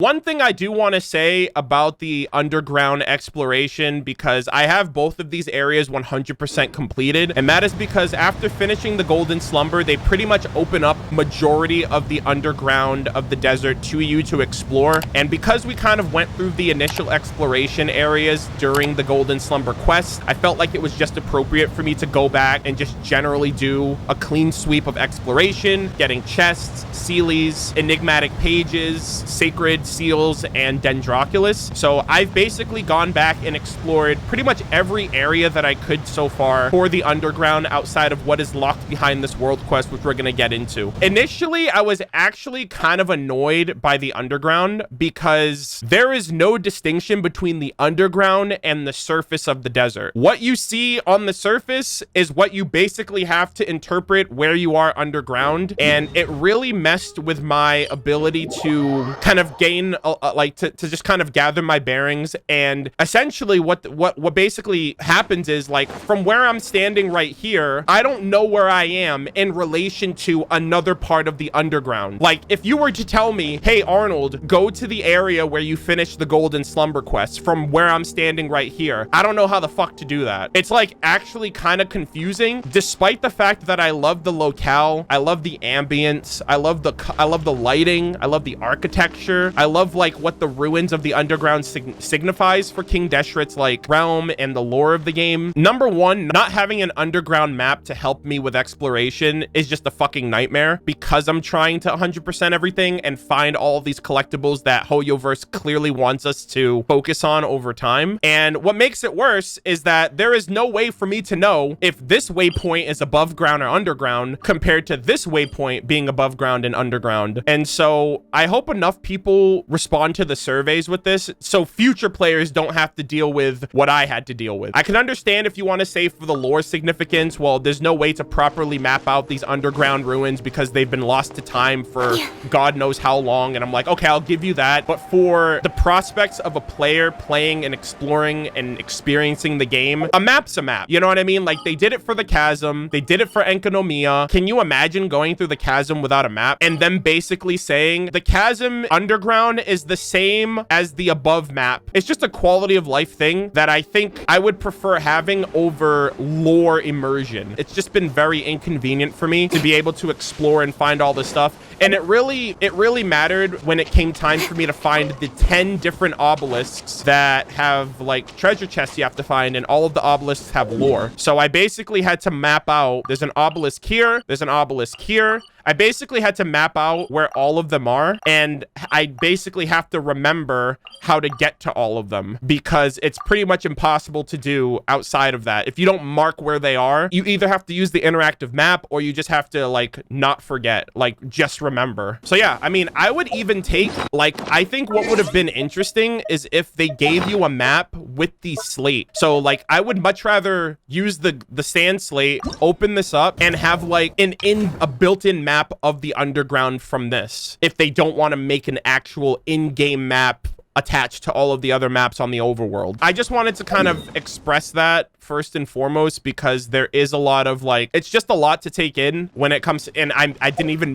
One thing I do want to say about the underground exploration, because I have both of these areas 100% completed, and that is because after finishing the Golden Slumber, they pretty much open up majority of the underground of the desert to you to explore. And because we kind of went through the initial exploration areas during the Golden Slumber quest, I felt like it was just appropriate for me to go back and just generally do a clean sweep of exploration, getting chests, Sealies, enigmatic pages, sacred seals, and Dendroculus. So I've basically gone back and explored pretty much every area that I could so far for the underground outside of what is locked behind this world quest, which we're going to get into. Initially, I was actually kind of annoyed by the underground because there is no distinction between the underground and the surface of the desert. What you see on the surface is what you basically have to interpret where you are underground, and it really messed with my ability to kind of gain to just kind of gather my bearings. And essentially what basically happens is, like, from where I'm standing right here, I don't know where I am in relation to another part of the underground. Like, if you were to tell me, hey Arnold, go to the area where you finished the Golden Slumber quest from where I'm standing right here, I don't know how the fuck to do that. It's like actually kind of confusing, despite the fact that I love the locale, I love the ambience, I love the lighting, I love the architecture, I love like what the ruins of the underground signifies for King Deshret's like realm and the lore of the game. Number one, not having an underground map to help me with exploration is just a fucking nightmare, because I'm trying to 100% everything and find all of these collectibles that HoYoverse clearly wants us to focus on over time. And what makes it worse is that there is no way for me to know if this waypoint is above ground or underground compared to this waypoint being above ground and underground. And so I hope enough people respond to the surveys with this so future players don't have to deal with what I had to deal with. I can understand if you want to say for the lore significance, well, there's no way to properly map out these underground ruins because they've been lost to time for God knows how long. And I'm like, okay, I'll give you that. But for the prospects of a player playing and exploring and experiencing the game, a map's a map. You know what I mean? Like, they did it for the chasm. They did it for Enkanomiya. Can you imagine going through the chasm without a map and them basically saying the chasm underground is the same as the above map? It's just a quality of life thing that I think I would prefer having over lore immersion. It's just been very inconvenient for me to be able to explore and find all this stuff. And it really mattered when it came time for me to find the 10 different obelisks that have like treasure chests you have to find, and all of the obelisks have lore. So I basically had to map out, there's an obelisk here, there's an obelisk here. I basically had to map out where all of them are, and I basically have to remember how to get to all of them because it's pretty much impossible to do outside of that. If you don't mark where they are, you either have to use the interactive map or you just have to like not forget, like just remember. So yeah, I mean, I would even take, like, I think what would have been interesting is if they gave you a map with the slate. So like, I would much rather use the sand slate, open this up, and have like a built-in map of the underground from this, if they don't want to make an actual in-game map attached to all of the other maps on the overworld. I just wanted to kind of express that first and foremost because there is a lot of like, it's just a lot to take in when it comes to, and I didn't even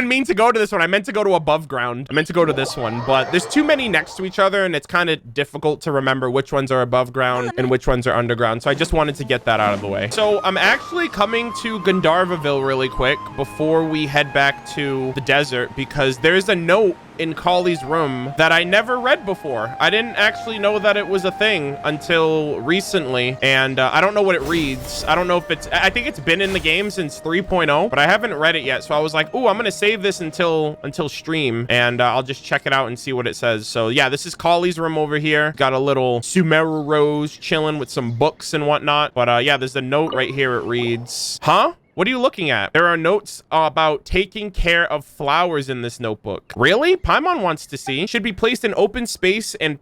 mean to go to this one. I meant to go to above ground. I meant to go to this one, but there's too many next to each other and it's kind of difficult to remember which ones are above ground and which ones are underground. So I just wanted to get that out of the way. So I'm actually coming to Gandharvaville really quick before we head back to the desert because there's a note in Kali's room that I never read before. I didn't actually know that it was a thing until recently, and I don't know what it reads. I don't know if it's, I think it's been in the game since 3.0, but I haven't read it yet. So I was like, oh, I'm gonna save this until stream, and I'll just check it out and see what it says. So yeah, this is Kali's room over here. Got a little Sumeru rose chilling with some books and whatnot. But yeah, there's a note right here. It reads, huh? What are you looking at? There are notes about taking care of flowers in this notebook. Really? Paimon wants to see. Should be placed in open space and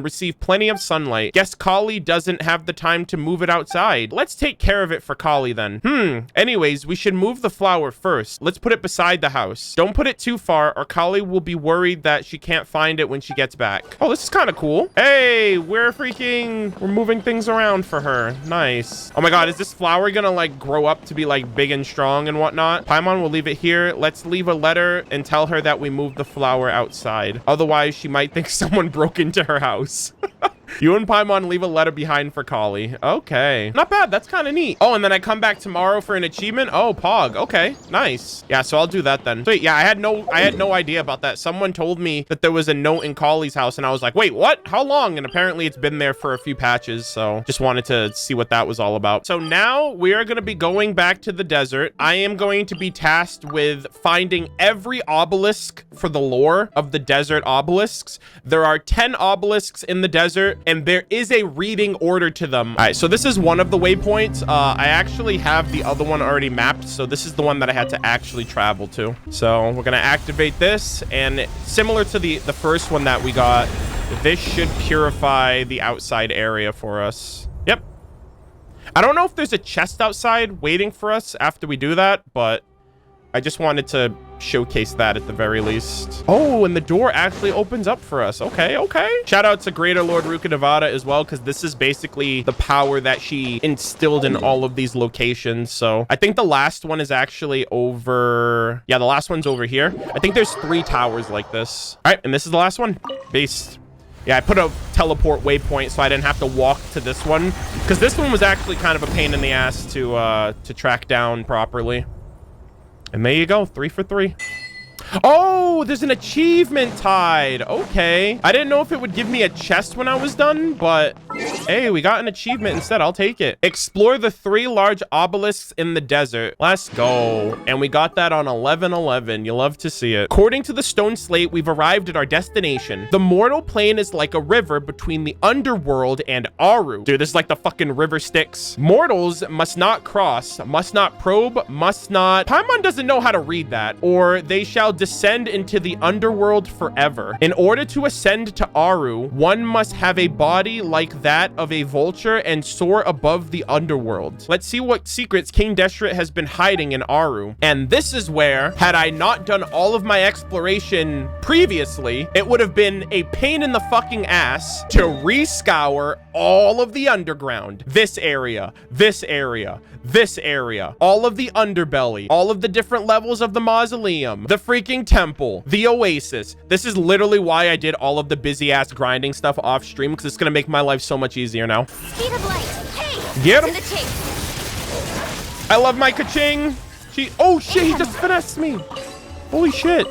receive plenty of sunlight. Guess Kali doesn't have the time to move it outside. Let's take care of it for Kali then. Anyways, we should move the flower first. Let's put it beside the house. Don't put it too far or Kali will be worried that she can't find it when she gets back. Oh, this is kind of cool. Hey, we're moving things around for her. Nice. Oh my God, is this flower gonna like grow up to be be like big and strong and whatnot. Paimon will leave it here. Let's leave a letter and tell her that we moved the flower outside. Otherwise, she might think someone broke into her house. You and Paimon leave a letter behind for Kali. Okay. Not bad. That's kind of neat. Oh, and then I come back tomorrow for an achievement. Oh, Pog. Okay. Nice. Yeah, so I'll do that then. Sweet. Yeah, I had no idea about that. Someone told me that there was a note in Kali's house, and I was like, wait, what? How long? And apparently it's been there for a few patches, so just wanted to see what that was all about. So now we are going to be going back to the desert. I am going to be tasked with finding every obelisk for the lore of the desert obelisks. There are 10 obelisks in the desert, and there is a reading order to them. All right, so this is one of the waypoints. I actually have the other one already mapped, so this is the one that I had to actually travel to. So we're gonna activate this, and similar to the first one that we got, this should purify the outside area for us. Yep. I don't know if there's a chest outside waiting for us after we do that, but I just wanted to showcase that at the very least. Oh, and the door actually opens up for us. Okay, okay. Shout out to Greater Lord Ruka Nevada as well, because this is basically the power that she instilled in all of these locations. So I think the last one is actually over. Yeah, the last one's over here. I think there's 3 towers like this. All right, and this is the last one. Beast. Yeah, I put a teleport waypoint so I didn't have to walk to this one, because this one was actually kind of a pain in the ass to track down properly. And there you go, 3 for 3. Oh, there's an achievement tied. Okay. I didn't know if it would give me a chest when I was done, but hey, we got an achievement instead. I'll take it. Explore the 3 large obelisks in the desert. Let's go. And we got that on 11/11. You love to see it. According to the stone slate, we've arrived at our destination. The mortal plane is like a river between the underworld and Aru. Dude, this is like the fucking river Styx. Mortals must not cross, must not probe, must not... Paimon doesn't know how to read that. Or they shall descend into the underworld forever. In order to ascend to Aru, one must have a body like that of a vulture and soar above the underworld. Let's see what secrets King Deshret has been hiding in Aru. And this is where, had I not done all of my exploration previously, it would have been a pain in the fucking ass to rescour all of the underground. This area, this area, this area, all of the underbelly, all of the different levels of the mausoleum, the freaking temple, the oasis. This is literally why I did all of the busy ass grinding stuff off stream, because it's gonna make my life so much easier now. Speed of light. Hey, get him. to the chase. I love my ka-ching. Oh shit, he just finessed me. Holy shit.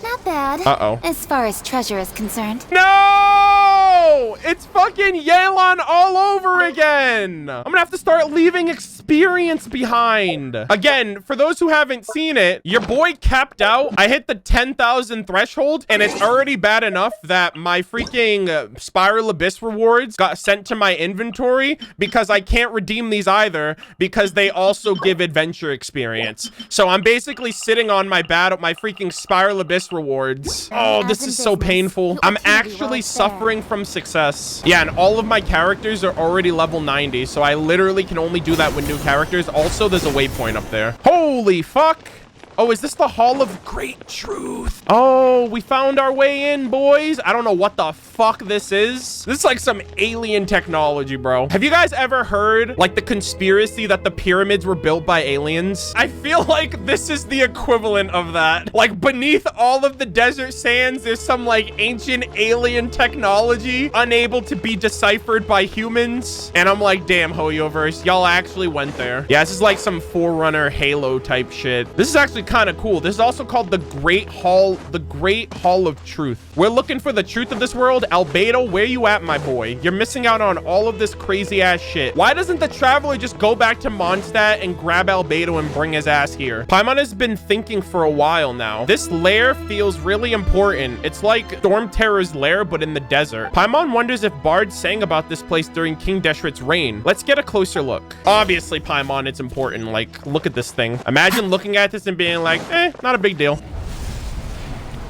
Not bad. Uh-oh. As far as treasure is concerned. No! It's fucking Yelan all over again. I'm gonna have to start leaving experience behind. Again, for those who haven't seen it, your boy capped out. I hit the 10,000 threshold, and it's already bad enough that my freaking Spiral Abyss rewards got sent to my inventory because I can't redeem these either because they also give adventure experience. So I'm basically sitting on my freaking Spiral Abyss rewards. Oh, this is so painful. I'm actually suffering from success. Yeah, and all of my characters are already level 90, so I literally can only do that with new characters. Also, there's a waypoint up there. Holy fuck. Oh, is this the Hall of Great Truth? Oh, we found our way in, boys. I don't know what the fuck this is. This is like some alien technology, bro. Have you guys ever heard like the conspiracy that the pyramids were built by aliens? I feel like this is the equivalent of that. Like beneath all of the desert sands, there's some like ancient alien technology unable to be deciphered by humans. And I'm like, damn, Hoyoverse, y'all actually went there. Yeah, this is like some Forerunner Halo type shit. This is actually kind of cool. This is also called the Great Hall of Truth. We're looking for the truth of this world. Albedo, where you at, my boy? You're missing out on all of this crazy ass shit. Why doesn't the traveler just go back to Mondstadt and grab Albedo and bring his ass here? Paimon has been thinking for a while now. This lair feels really important. It's like Storm Terror's lair, but in the desert. Paimon wonders if bards sang about this place during King Deshret's reign. Let's get a closer look. Obviously, Paimon, it's important. Like, look at this thing. Imagine looking at this and being like, not a big deal.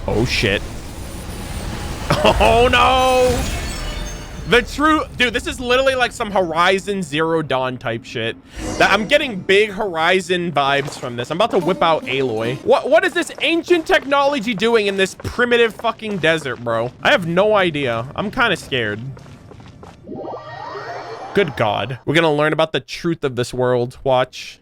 Oh shit. Oh no. The true dude, this is literally like some Horizon Zero Dawn type shit. I'm getting big Horizon vibes from this. I'm about to whip out Aloy. What is this ancient technology doing in this primitive fucking desert, bro? I have no idea. I'm kind of scared. Good God. We're gonna learn about the truth of this world. Watch.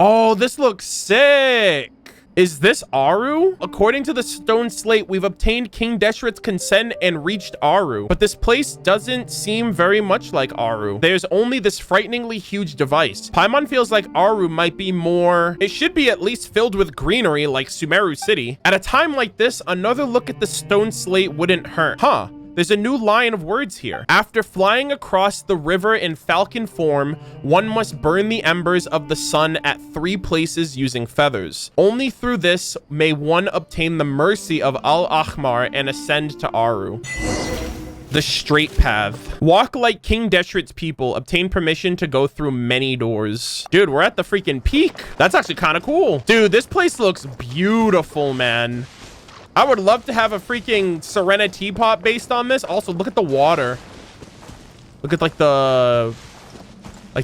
Oh, this looks sick. Is this Aru? According to the stone slate, we've obtained King Deshret's consent and reached Aru. But this place doesn't seem very much like Aru. There's only this frighteningly huge device. Paimon feels like Aru might be more... It should be at least filled with greenery like Sumeru City. At a time like this, another look at the stone slate wouldn't hurt. Huh. There's a new line of words here. After flying across the river in falcon form, one must burn the embers of the sun at 3 places using feathers. Only through this may one obtain the mercy of Al-Ahmar and ascend to Aru. The straight path. Walk like King Deshret's people. Obtain permission to go through many doors. Dude, we're at the freaking peak. That's actually kind of cool. Dude, this place looks beautiful, man. I would love to have a freaking Serena teapot based on this. Also, look at the water. Look at like the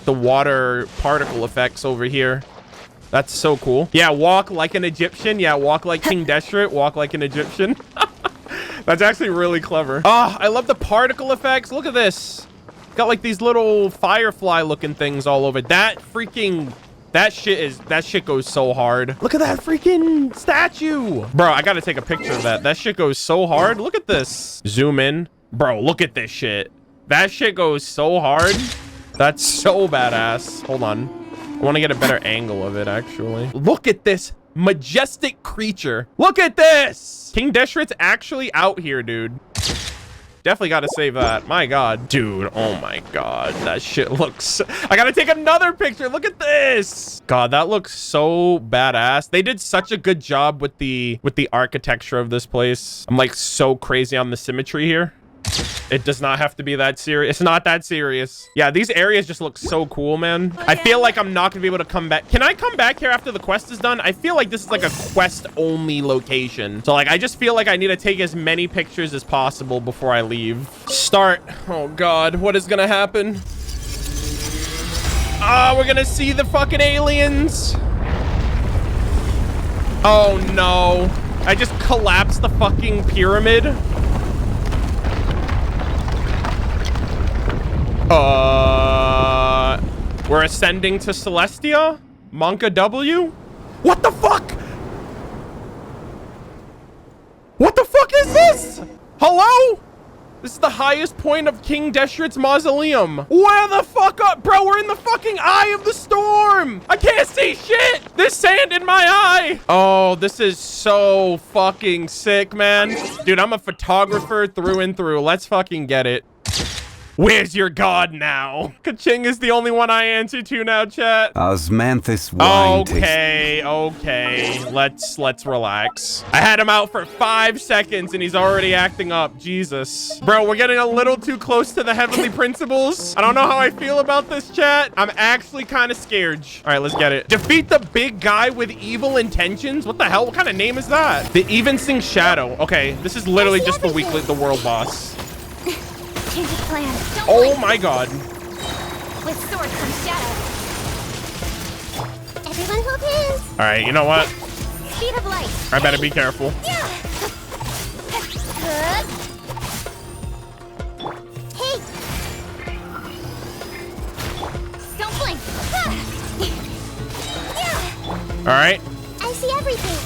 water particle effects over here. That's so cool. Yeah, walk like an Egyptian. Yeah, walk like King Deshret. Walk like an Egyptian. That's actually really clever. Oh, I love the particle effects. Look at this. Got like these little firefly looking things all over. That shit goes so hard. Look at that freaking statue. Bro, I gotta take a picture of that. That shit goes so hard. Look at this. Zoom in. Bro, look at this shit. That shit goes so hard. That's so badass. Hold on. I want to get a better angle of it, actually. Look at this majestic creature. Look at this. King Deshret's actually out here, dude. Definitely got to save that. My God. Dude, oh my God. That shit looks... I got to take another picture. Look at this. God, that looks so badass. They did such a good job with the architecture of this place. I'm like so crazy on the symmetry here. It does not have to be that serious. It's not that serious. Yeah, these areas just look so cool, man. I feel like I'm not gonna be able to come back. Can I come back here after the quest is done? I feel like this is like a quest only location. So like, I just feel like I need to take as many pictures as possible before I leave. Start. Oh God, what is gonna happen? Ah, we're gonna see the fucking aliens. Oh no. I just collapsed the fucking pyramid. We're ascending to Celestia? Monka W? What the fuck? What the fuck is this? Hello? This is the highest point of King Deshret's mausoleum. Where the fuck up? Bro, we're in the fucking eye of the storm. I can't see shit. There's sand in my eye. Oh, this is so fucking sick, man. Dude, I'm a photographer through and through. Let's fucking get it. Where's your god now? Kaching is the only one I answer to now, chat. Osmanthus wine. Okay. Let's relax. I had him out for 5 seconds and he's already acting up. Jesus. Bro, we're getting a little too close to the heavenly principles. I don't know how I feel about this, chat. I'm actually kind of scared. All right, let's get it. Defeat the big guy with evil intentions? What the hell? What kind of name is that? The Evensing Shadow. Okay, this is literally just the world boss. Change of plan. Don't Oh blink. my God. With sword comes shadow. Everyone hold hands. All right, you know what? Speed of light. I better be careful. Yeah. Good. Hey. Don't blink. Yeah. All right. I see everything.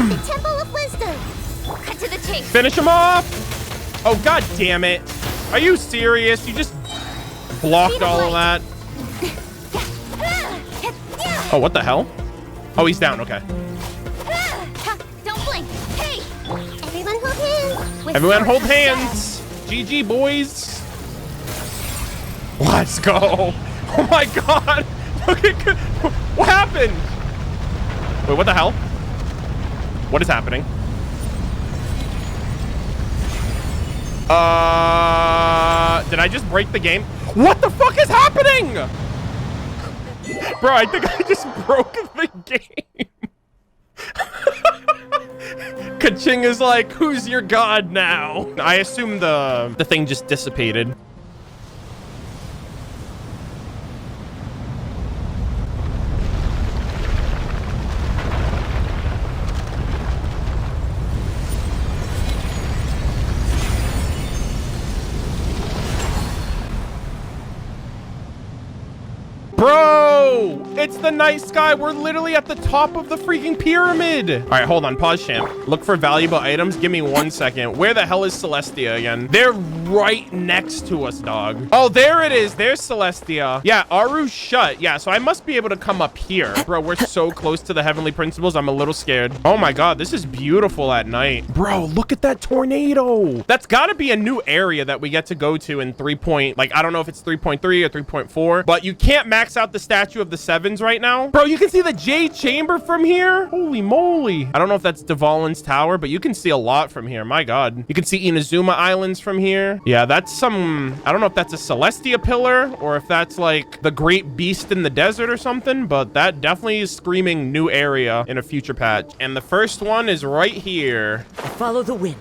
The Temple of Wisdom. Cut to the chase. Finish him off. Oh, God damn it. Are you serious? You just blocked all of that. Oh, what the hell? Oh, he's down. Okay. Don't blink. Hey. Everyone hold hands. With Everyone sword hold comes hands. GG, boys. Let's go. Oh, my God. Look at... What happened? Wait, what the hell? What is happening? Did I just break the game? What the fuck is happening? Bro, I think I just broke the game. Kaching is like, who's your god now? I assume the thing just dissipated. Bro, it's the night sky. We're literally at the top of the freaking pyramid. All right, hold on. Pause, champ. Look for valuable items. Give me 1 second. Where the hell is Celestia again? They're right next to us, dog. Oh, there it is. There's Celestia. Yeah, Aru's shut. Yeah, so I must be able to come up here. Bro, we're so close to the heavenly principles. I'm a little scared. Oh my God, this is beautiful at night. Bro, look at that tornado. That's got to be a new area that we get to go to in 3. Like, I don't know if it's 3.3 or 3.4, but you can't max out the statue of the sevens right now. Bro, you can see the Jade Chamber from here. Holy moly. I don't know if that's Dvalin's tower, but you can see a lot from here. My God. You can see Inazuma Islands from here. Yeah, that's some, I don't know if that's a Celestia pillar or if that's like the great beast in the desert or something, but that definitely is screaming new area in a future patch. And the first one is right here. Follow the wind.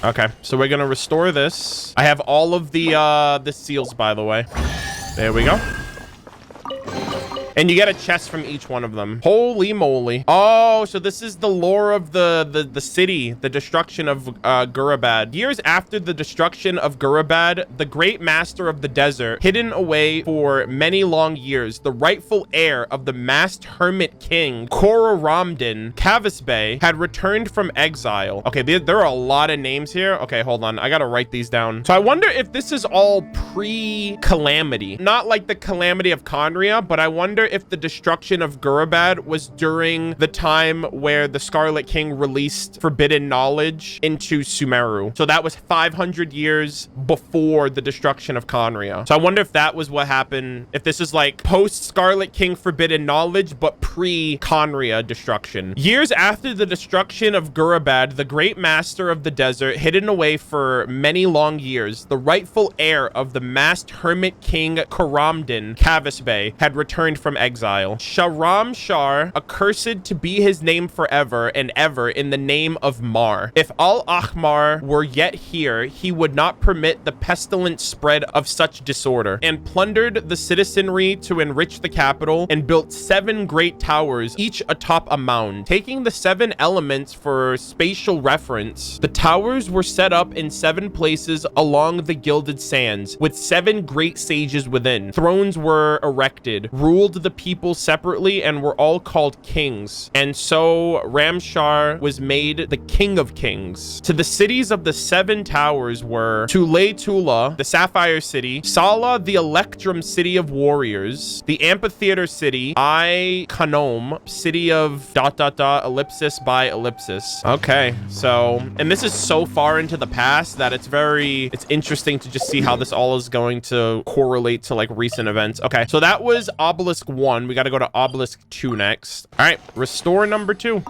Okay, so we're gonna restore this. I have all of the seals, by the way. There we go. And you get a chest from each one of them. Holy moly. Oh, so this is the lore of the city, the destruction of Gurabad. Years after the destruction of Gurabad, the great master of the desert, hidden away for many long years, the rightful heir of the masked hermit king, Kororamdin Kavisbey, had returned from exile. Okay, there are a lot of names here. Okay, hold on. I gotta write these down. So I wonder if this is all pre-calamity. Not like the calamity of Khaenri'ah, but I wonder if the destruction of Gurabad was during the time where the Scarlet King released forbidden knowledge into Sumeru. So that was 500 years before the destruction of Khaenri'ah. So I wonder if that was what happened, if this is like post Scarlet King forbidden knowledge, but pre Khaenri'ah destruction. Years after the destruction of Gurabad, the great master of the desert, hidden away for many long years, the rightful heir of the masked hermit king Kororamdin Kavisbey, had returned from exile. Sharam Shar, accursed to be his name forever and ever in the name of Mar. If Al-Ahmar were yet here, he would not permit the pestilent spread of such disorder, and plundered the citizenry to enrich the capital, and built 7 great towers, each atop a mound. Taking the 7 elements for spatial reference, the towers were set up in 7 places along the gilded sands, with 7 great sages within. Thrones were erected, ruled the people separately, and were all called kings. And so Ramshar was made the king of kings. To the cities of the 7 towers were Tule Tula, the Sapphire City, Sala, the Electrum City of Warriors, the Amphitheater City, I Kanom, City of ... ellipsis by ellipsis. Okay, so, and this is so far into the past that it's interesting to just see how this all is going to correlate to like recent events. Okay, so that was Obelisk 1. We got to go to Obelisk 2 next. All right, restore number 2.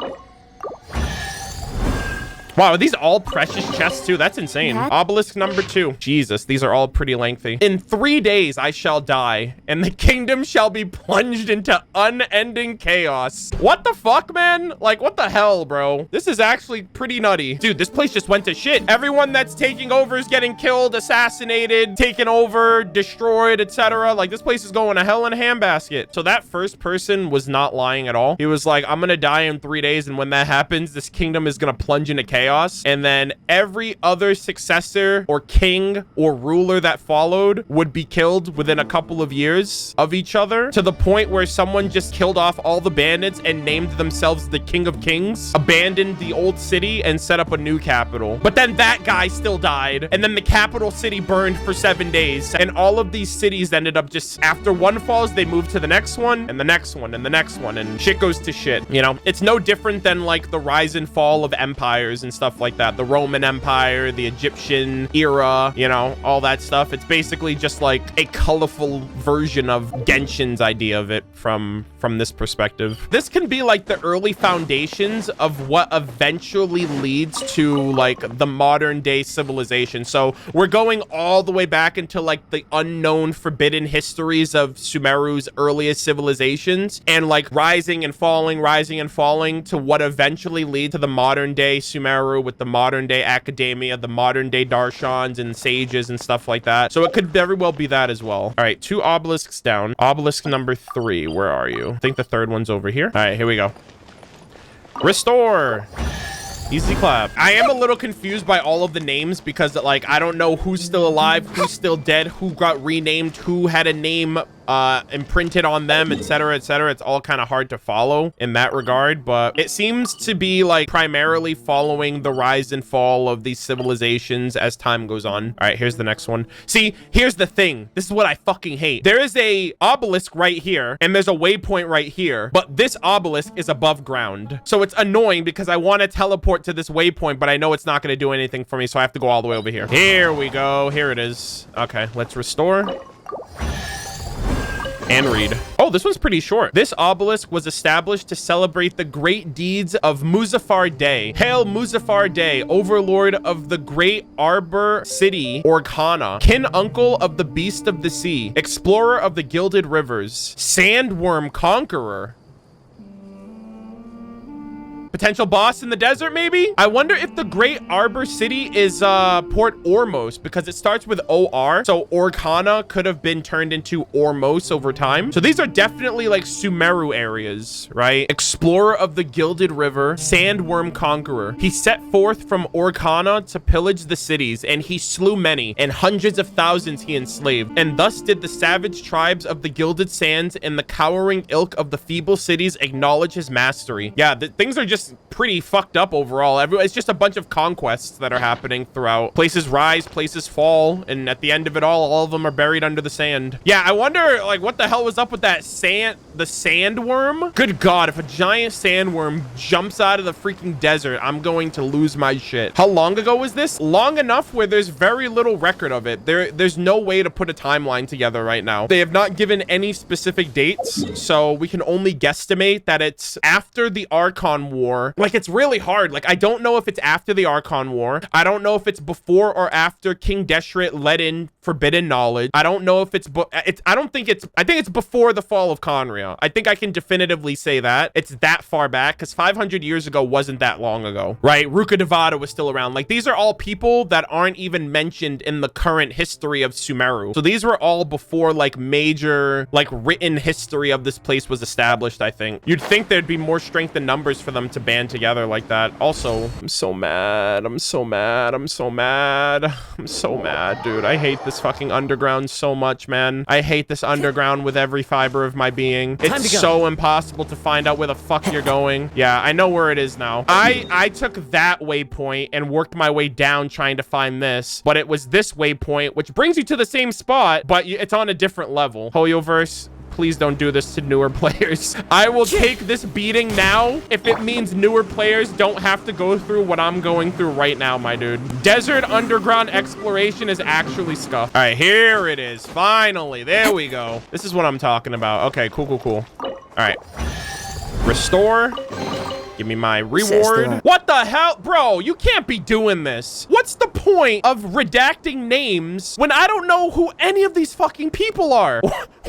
Wow, are these all precious chests too? That's insane. Obelisk number 2. Jesus, these are all pretty lengthy. In 3 days I shall die, and the kingdom shall be plunged into unending chaos. What the fuck, man? Like, what the hell, bro? This is actually pretty nutty. Dude, this place just went to shit. Everyone that's taking over is getting killed, assassinated, taken over, destroyed, etc. Like, this place is going to hell in a handbasket. So that first person was not lying at all. He was like, I'm gonna die in 3 days, and when that happens, this kingdom is gonna plunge into chaos. And then every other successor or king or ruler that followed would be killed within a couple of years of each other, to the point where someone just killed off all the bandits and named themselves the King of Kings, abandoned the old city, and set up a new capital. But then that guy still died, and then the capital city burned for 7 days, and all of these cities ended up just, after one falls, they move to the next one, and the next one, and the next one, and shit goes to shit. You know, it's no different than like the rise and fall of empires and stuff like that. The Roman Empire, the Egyptian era, you know, all that stuff. It's basically just like a colorful version of Genshin's idea of it from this perspective. This can be like the early foundations of what eventually leads to like the modern day civilization. So we're going all the way back into like the unknown forbidden histories of Sumeru's earliest civilizations, and like rising and falling to what eventually lead to the modern day Sumeru, with the modern day academia, the modern day Darshans and sages and stuff like that. So it could very well be that as well. All right, 2 obelisks down. Obelisk number 3, where are you? I think the 3rd one's over here. All right, here we go. Restore. Easy clap. I am a little confused by all of the names because like I don't know who's still alive, who's still dead, who got renamed, who had a name imprinted on them, etc., etc. It's all kind of hard to follow in that regard, but it seems to be like primarily following the rise and fall of these civilizations as time goes on. All right, here's the next one. See, here's the thing. This is what I fucking hate. There is a obelisk right here, and there's a waypoint right here, but this obelisk is above ground. So it's annoying because I want to teleport to this waypoint, but I know it's not going to do anything for me, so I have to go all the way over here. Here we go. Here it is. Okay, let's restore. And read. Oh, this one's pretty short. This obelisk was established to celebrate the great deeds of Muzaffar Day. Hail Muzaffar Day, overlord of the great arbor city, Orkhana, kin uncle of the beast of the sea, explorer of the gilded rivers, sandworm conqueror. Potential boss in the desert, maybe? I wonder if the Great Arbor City is Port Ormos, because it starts with OR. So Orkhana could have been turned into Ormos over time. So these are definitely like Sumeru areas, right? Explorer of the Gilded River, Sandworm Conqueror. He set forth from Orkhana to pillage the cities, and he slew many, and hundreds of thousands he enslaved. And thus did the savage tribes of the Gilded Sands and the cowering ilk of the feeble cities acknowledge his mastery. Yeah, things are just pretty fucked up overall. It's just a bunch of conquests that are happening throughout. Places rise, places fall, and at the end of it all of them are buried under the sand. Yeah, I wonder, like, what the hell was up with that the sandworm? Good God, if a giant sandworm jumps out of the freaking desert, I'm going to lose my shit. How long ago was this? Long enough where there's very little record of it. There's no way to put a timeline together right now. They have not given any specific dates, so we can only guesstimate that it's after the Archon War. Like, it's really hard. Like, I don't know if it's after the Archon War. I don't know if it's before or after King Deshret let in forbidden knowledge. I don't know if I think it's before the fall of Khaenri'ah. I think I can definitively say that. It's that far back, because 500 years ago wasn't that long ago, right? Ruka Devada was still around. Like, these are all people that aren't even mentioned in the current history of Sumeru. So these were all before, like, major, like, written history of this place was established, I think. You'd think there'd be more strength in numbers for them to band together like that. Also, I'm so mad. I'm so mad. I'm so mad. I'm so mad, dude. I hate this fucking underground so much, man. I hate this underground with every fiber of my being. It's so impossible to find out where the fuck you're going. Yeah, I know where it is now. I took that waypoint and worked my way down trying to find this, but it was this waypoint, which brings you to the same spot, but it's on a different level. Hoyoverse, please don't do this to newer players. I will take this beating now if it means newer players don't have to go through what I'm going through right now, my dude. Desert underground exploration is actually scuffed. All right, here it is. Finally, there we go. This is what I'm talking about. Okay, cool. All right. Restore. Give me my reward. What the hell? Bro, you can't be doing this. What's the point of redacting names when I don't know who any of these fucking people are?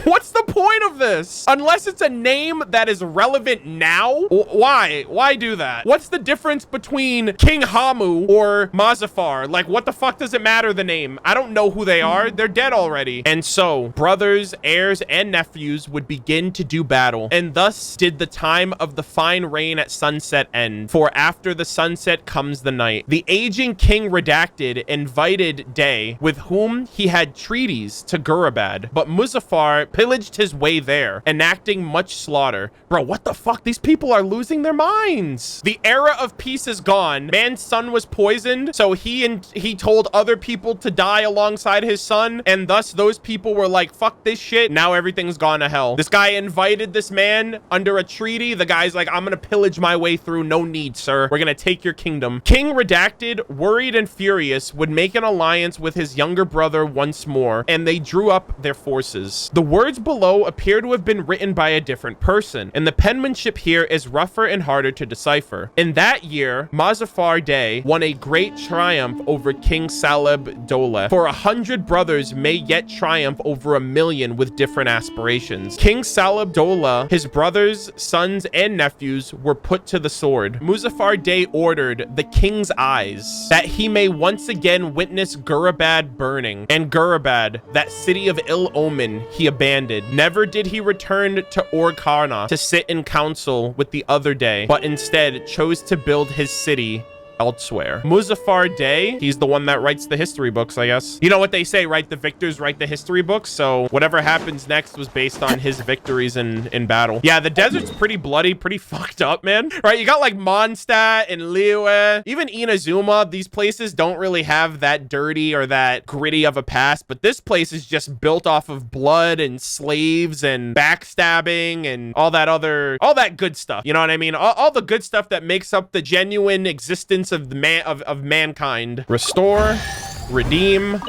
What's the point of this? Unless it's a name that is relevant now? Why? Why do that? What's the difference between King Hamu or Muzaffar? Like, what the fuck does it matter, the name? I don't know who they are. They're dead already. And so, brothers, heirs, and nephews would begin to do battle. And thus did the time of the fine rain at sunset end. For after the sunset comes the night. The aging king Redacted invited Day, with whom he had treaties, to Gurabad. But Muzaffar pillaged his way there, enacting much slaughter. Bro, what the fuck? These people are losing their minds. The era of peace is gone. Man's son was poisoned, so he told other people to die alongside his son, and thus those people were like, fuck this shit. Now everything's gone to hell. This guy invited this man under a treaty. The guy's like, I'm gonna pillage my way through. No need, sir. We're gonna take your kingdom. King Redacted, worried and furious, would make an alliance with his younger brother once more, and they drew up their forces. The words below appear to have been written by a different person, and the penmanship here is rougher and harder to decipher. In that year, Muzaffar Day won a great triumph over King Saleb Dole. For 100 brothers may yet triumph over 1,000,000 with different aspirations. King Saleb Dole, his brothers, sons, and nephews were put to the sword. Muzaffar Day ordered the king's eyes, that he may once again witness Gurabad burning. And Gurabad, that city of ill omen, he abandoned. Never did he return to Orkhana to sit in council with the other Day, but instead chose to build his city elsewhere. Muzaffar Day, he's the one that writes the history books, I guess. You know what they say, right? The victors write the history books. So whatever happens next was based on his victories in battle. Yeah, the desert's pretty bloody, pretty fucked up, man. Right? You got like Mondstadt and Liyue, even Inazuma. These places don't really have that dirty or that gritty of a past, but this place is just built off of blood and slaves and backstabbing and all that good stuff. You know what I mean? All the good stuff that makes up the genuine existence of of mankind. Restore, redeem,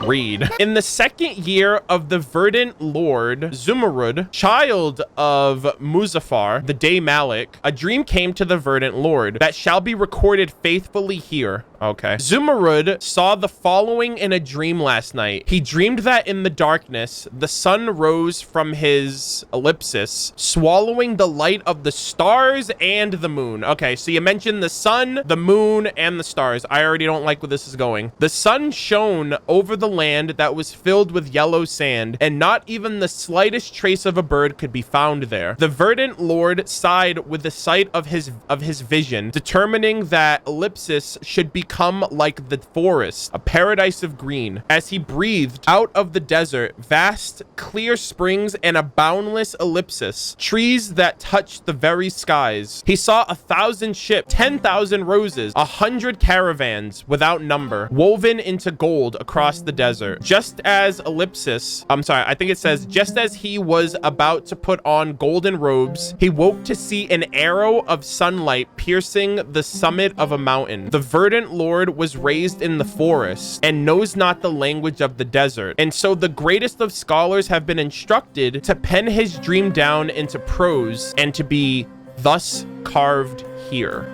read. In the second year of the Verdant Lord, Zumurrud, child of Muzaffar, the Day Malik, a dream came to the Verdant Lord that shall be recorded faithfully here. Okay. Zumurrud saw the following in a dream last night. He dreamed that in the darkness, the sun rose from his ellipsis, swallowing the light of the stars and the moon. Okay, so you mentioned the sun, the moon, and the stars. I already don't like where this is going. The sun shone over the land that was filled with yellow sand, and not even the slightest trace of a bird could be found there. The Verdant Lord sighed with the sight of his vision, determining that ellipsis should become like the forest, a paradise of green. As he breathed out of the desert, vast, clear springs and a boundless ellipsis, trees that touched the very skies. He saw 1,000 ships, 10,000 roses, 100 caravans without number, woven into gold across the desert. Just as ellipsis, I think it says, just as he was about to put on golden robes, he woke to see an arrow of sunlight piercing the summit of a mountain. The verdant Lord was raised in the forest and knows not the language of the desert. And so the greatest of scholars have been instructed to pen his dream down into prose and to be thus carved here.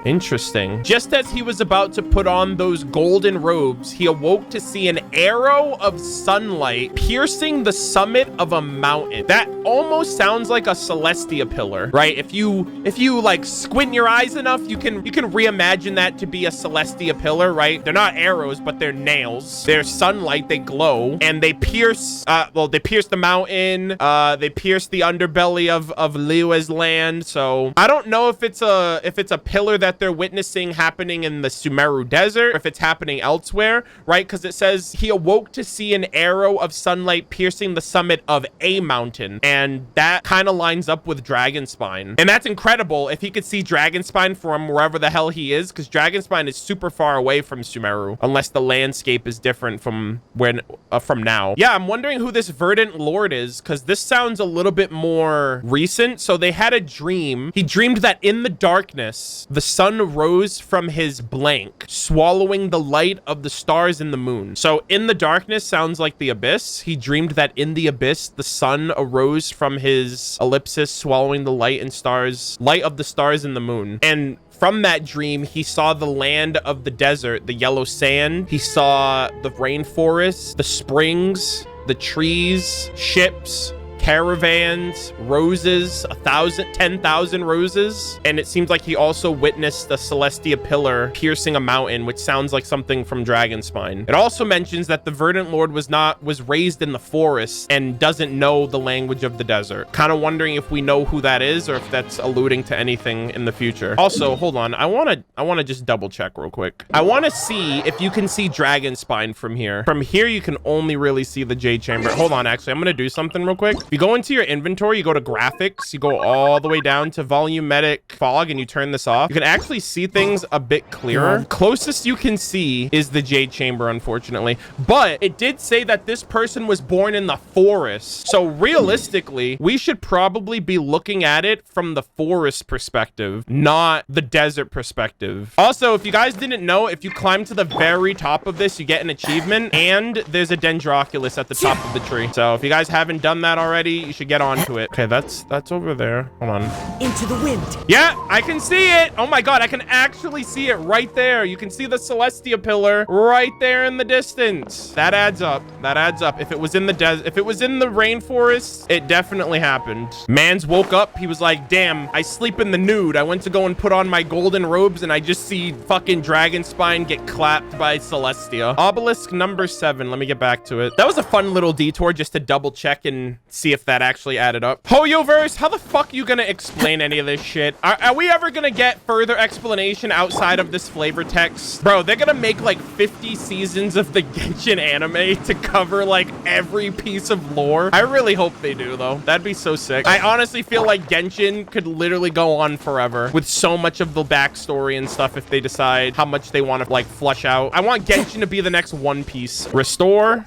Interesting. Just as he was about to put on those golden robes, he awoke to see an arrow of sunlight piercing the summit of a mountain. That almost sounds like a Celestia pillar, right? If you like squint your eyes enough, you can reimagine that to be a Celestia pillar, right? They're not arrows, but they're nails. They're sunlight, they glow, and they pierce they pierce the mountain, they pierce the underbelly of Liyue's land. So I don't know if it's a pillar that they're witnessing happening in the Sumeru desert, or if it's happening elsewhere, right? Because it says he awoke to see an arrow of sunlight piercing the summit of a mountain, and that kind of lines up with Dragonspine. And that's incredible if he could see Dragonspine from wherever the hell he is, because Dragonspine is super far away from Sumeru, unless the landscape is different from now. Yeah, I'm wondering who this Verdant Lord is, because this sounds a little bit more recent. So they had a dream. He dreamed that in the darkness, the sun rose from his blank, swallowing the light of the stars and the moon. So in the darkness sounds like the abyss. He dreamed that in the abyss, the sun arose from his ellipsis, swallowing the light of the stars and the moon. And from that dream, he saw the land of the desert, the yellow sand. He saw the rainforest, the springs, the trees, ships, caravans, roses, 10,000 roses. And it seems like he also witnessed the Celestia pillar piercing a mountain, which sounds like something from Dragonspine. It also mentions that the Verdant Lord was raised in the forest and doesn't know the language of the desert. Kind of wondering if we know who that is, or if that's alluding to anything in the future. Also, hold on, I want to just double check real quick. I want to see if you can see Dragonspine from here. From here, you can only really see the Jade Chamber. Hold on, actually, I'm going to do something real quick. You go into your inventory, you go to graphics, you go all the way down to volumetric fog, and you turn this off. You can actually see things a bit clearer. Closest you can see is the Jade Chamber, unfortunately. But it did say that this person was born in the forest. So realistically, we should probably be looking at it from the forest perspective, not the desert perspective. Also, if you guys didn't know, if you climb to the very top of this, you get an achievement, and there's a Dendroculus at the top of the tree. So if you guys haven't done that already, you should get onto it. Okay, that's over there. Hold on. Into the wind. Yeah, I can see it. Oh my god, I can actually see it right there. You can see the Celestia pillar right there in the distance. That adds up. That adds up. If it was in the desert, if it was in the rainforest, it definitely happened. Mans woke up. He was like, damn, I sleep in the nude. I went to go and put on my golden robes, and I just see fucking Dragonspine get clapped by Celestia. Obelisk number 7. Let me get back to it. That was a fun little detour just to double check and see see if that actually added up. Hoyoverse, how the fuck you gonna explain any of this shit? Are we ever gonna get further explanation outside of this flavor text? Bro, they're gonna make like 50 seasons of the Genshin anime to cover like every piece of lore. I really hope they do though. That'd be so sick. I honestly feel like Genshin could literally go on forever with so much of the backstory and stuff if they decide how much they want to like flush out. I want Genshin to be the next One Piece. Restore,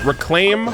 reclaim,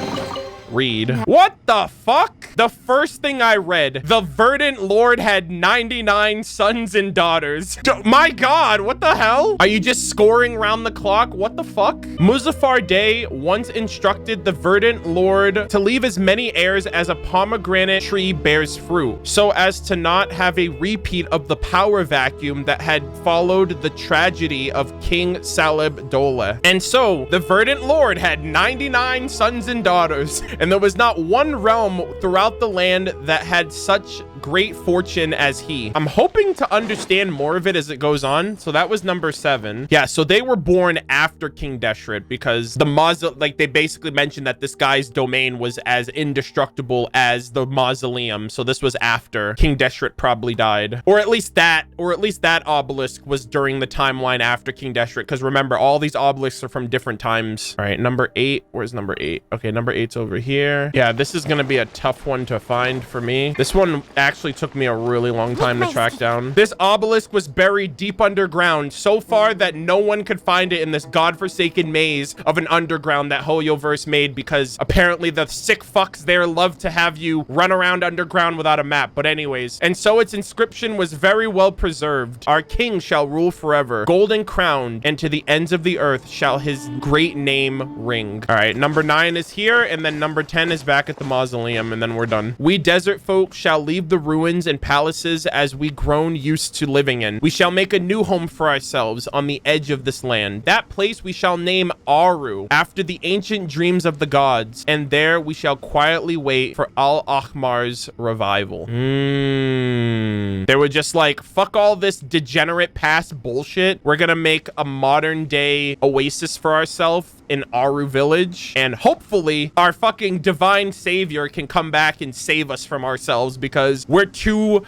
read. What the fuck? The first thing I read, the Verdant Lord had 99 sons and daughters. My God, what the hell? Are you just scoring round the clock? What the fuck? Muzaffar Day once instructed the Verdant Lord to leave as many heirs as a pomegranate tree bears fruit, so as to not have a repeat of the power vacuum that had followed the tragedy of King Salib Dole. And so the Verdant Lord had 99 sons and daughters, and there was not one realm throughout the land that had such great fortune as he. I'm hoping to understand more of it as it goes on. So that was number 7. Yeah, so they were born after King Deshret because the like they basically mentioned that this guy's domain was as indestructible as the mausoleum. So this was after King Deshret probably died, or at least that obelisk was during the timeline after King Deshret. Because remember, all these obelisks are from different times. All right, number 8. Where's number 8? Okay, number 8's over here. Yeah, this is gonna be a tough one to find for me. This one actually took me a really long time to track down. This obelisk was buried deep underground, so far that no one could find it in this godforsaken maze of an underground that Hoyoverse made, because apparently the sick fucks there love to have you run around underground without a map. But anyways, and so its inscription was very well preserved. Our king shall rule forever, golden crowned, and to the ends of the earth shall his great name ring. All right, number 9 is here, and then number 10 is back at the mausoleum, and then we're done. We desert folk shall leave the ruins and palaces as we grown used to living in. We shall make a new home for ourselves on the edge of this land. That place we shall name Aru, after the ancient dreams of the gods, and there we shall quietly wait for Al-Ahmar's revival. They were just like, fuck all this degenerate past bullshit. We're gonna make a modern day oasis for ourselves in Aru village, and hopefully our fucking divine savior can come back and save us from ourselves, because we're too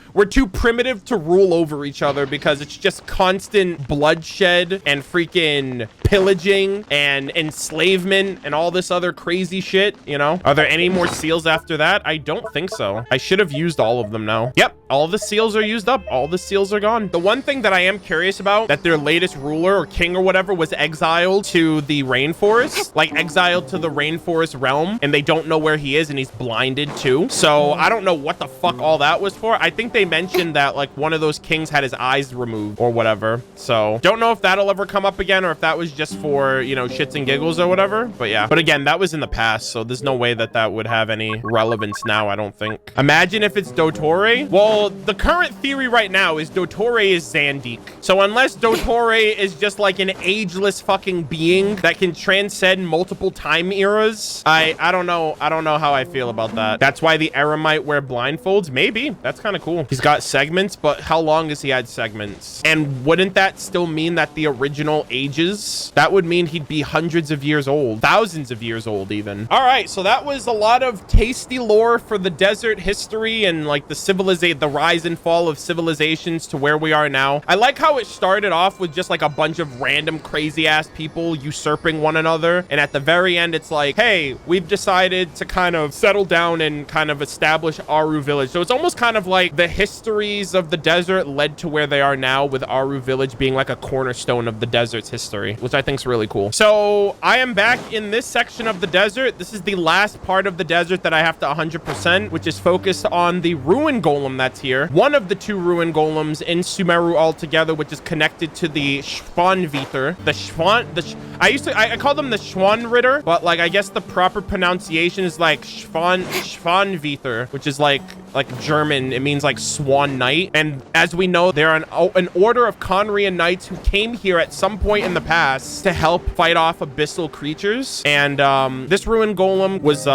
primitive to rule over each other, because it's just constant bloodshed and freaking pillaging and enslavement and all this other crazy shit, you know? Are there any more seals after that? I don't think so. I should have used all of them now. Yep, all the seals are used up. All the seals are gone. The one thing that I am curious about, that their latest ruler or king or whatever was exiled to the rainforest, like exiled to the rainforest realm, and they don't know where he is, and he's blinded too. So I don't know what the fuck all that was for. I think they mentioned that like one of those kings had his eyes removed or whatever. So don't know if that'll ever come up again, or if that was just for, you know, shits and giggles or whatever. But yeah, but again, that was in the past, so there's no way that that would have any relevance now, I don't think. Imagine if it's Dottore. Well, the current theory right now is Dottore is Zandik. So unless Dottore is just like an ageless fucking being that can transcend multiple time eras, I don't know how I feel about that. That's why the Eremite wear blindfolds. Maybe that's kind of cool. He's got segments, but how long has he had segments? And wouldn't that still mean that the original ages? That would mean he'd be hundreds of years old, thousands of years old even. All right, so that was a lot of tasty lore for the desert history and like the rise and fall of civilizations to where we are now. I like how it started off with just like a bunch of random crazy ass people usurping one another, and at the very end it's like, hey, we've decided to kind of settle down and kind of establish Aru village. So it's almost kind of like the histories of the desert led to where they are now, with Aru village being like a cornerstone of the desert's history, which I think is really cool. So I am back in this section of the desert. This is the last part of the desert that I have to 100%, which is focused on the ruin golem that's here. One of the 2 ruin golems in Sumeru altogether, which is connected to the Schwanviter. I call them the Schwanritter, but like I guess the proper pronunciation is like Schwanviter, which is like like German. It means like Swan Knight. And as we know, they're an order of Khaenri'ah knights who came here at some point in the past to help fight off abyssal creatures. And this ruin golem was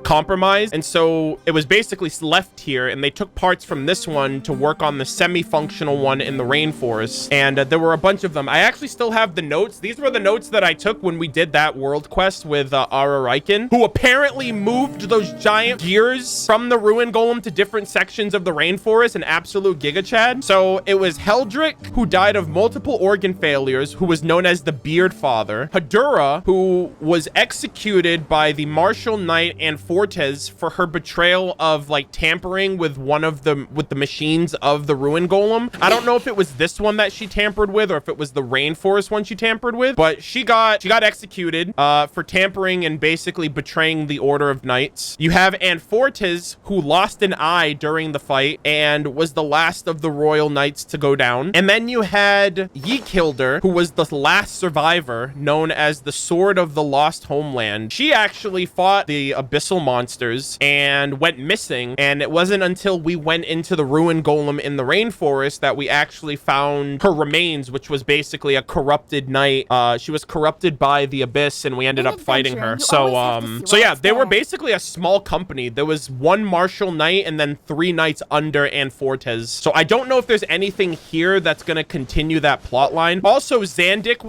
compromised. And so it was basically left here, and they took parts from this one to work on the semi-functional one in the rainforest. And there were a bunch of them. I actually still have the notes. These were the notes that I took when we did that world quest with Araraikin, who apparently moved those giant gears from the ruin golem to different sections of the rainforest, an absolute giga chad. So it was Heldrick, who died of multiple organ failures, who was known as the Beard Father. Hadura, who was executed by the Martial Knight and Fortes for her betrayal of like tampering with the machines of the ruin golem. I don't know if it was this one that she tampered with or if it was the rainforest one she tampered with, but she got executed for tampering and basically betraying the Order of Knights. You have Anfortes, who lost an eye during the fight and was the last of the royal knights to go down. And then you had Yikilder, who was the last survivor, known as the Sword of the Lost Homeland. She actually fought the abyssal monsters and went missing, and it wasn't until we went into the ruin golem in the rainforest that we actually found her remains, which was basically a corrupted knight. She was corrupted by the abyss, and we ended up fighting her. So yeah, they were basically a small company. There was one martial knight and then 3 knights under Anfortes. So I don't know if there's anything here that's going to continue that plot line. Also, Zandik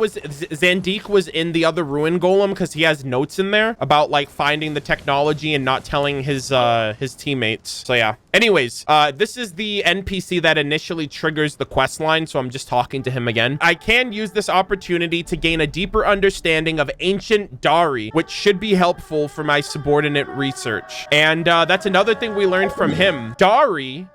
was in the other ruin golem because he has notes in there about like finding the technology and not telling his teammates. So yeah. Anyways, this is the NPC that initially triggers the quest line, so I'm just talking to him again. I can use this opportunity to gain a deeper understanding of ancient Dahri, which should be helpful for my subordinate research. And that's another thing we learned from him. Dahri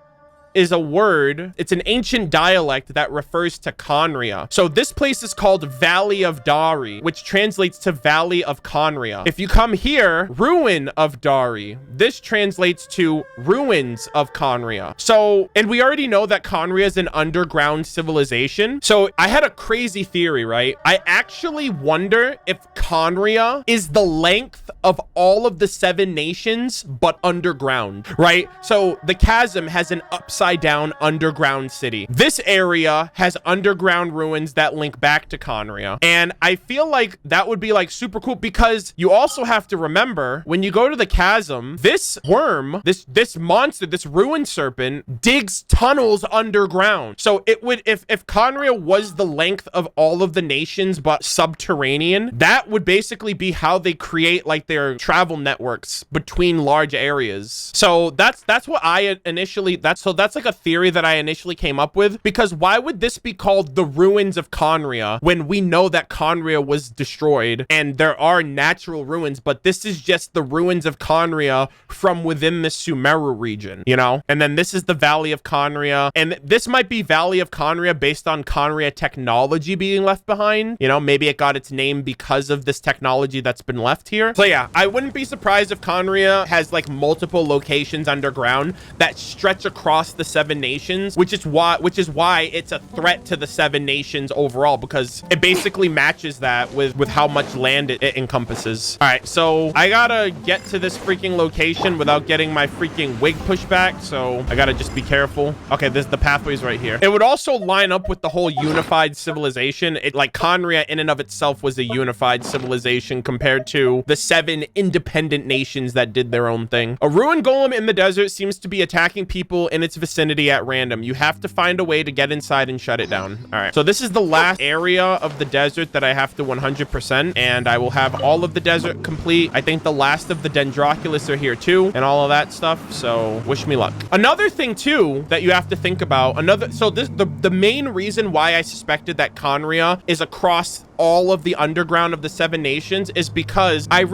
is a word. It's an ancient dialect that refers to Khaenri'ah. So this place is called Valley of Dahri, which translates to Valley of Khaenri'ah. If you come here, Ruin of Dahri, this translates to Ruins of Khaenri'ah. So, and we already know that Khaenri'ah is an underground civilization. So I had a crazy theory, right? I actually wonder if Khaenri'ah is the length of all of the 7 nations, but underground, right? So the chasm has an upside down underground city. This area has underground ruins that link back to Khaenri'ah. And I feel like that would be like super cool, because you also have to remember when you go to the chasm, this worm, this monster, this ruin serpent digs tunnels underground. So it would, if Khaenri'ah was the length of all of the nations but subterranean, that would basically be how they create like their travel networks between large areas. So that's what I initially, that's like a theory that I initially came up with, because why would this be called the ruins of Khaenri'ah when we know that Khaenri'ah was destroyed and there are natural ruins, but this is just the ruins of Khaenri'ah from within the Sumeru region, you know? And then this is the Valley of Khaenri'ah, and this might be Valley of Khaenri'ah based on Khaenri'ah technology being left behind. You know, maybe it got its name because of this technology that's been left here. So yeah, I wouldn't be surprised if Khaenri'ah has like multiple locations underground that stretch across the 7 nations, which is why it's a threat to the 7 nations overall, because it basically matches that with how much land it encompasses. All right, so I gotta get to this freaking location without getting my freaking wig pushed back, so I gotta just be careful. Okay, the pathway's right here. It would also line up with the whole unified civilization. It like Khaenri'ah in and of itself was a unified civilization compared to the 7 independent nations that did their own thing. A ruin golem in the desert seems to be attacking people in its vicinity at random. You have to find a way to get inside and shut it down. All right, so this is the last area of the desert that I have to 100%, and I will have all of the desert complete. I think the last of the Dendroculus are here too, and all of that stuff, so wish me luck. Another thing too that you have to think about, the main reason why I suspected that Khaenri'ah is across all of the underground of the 7 nations is because I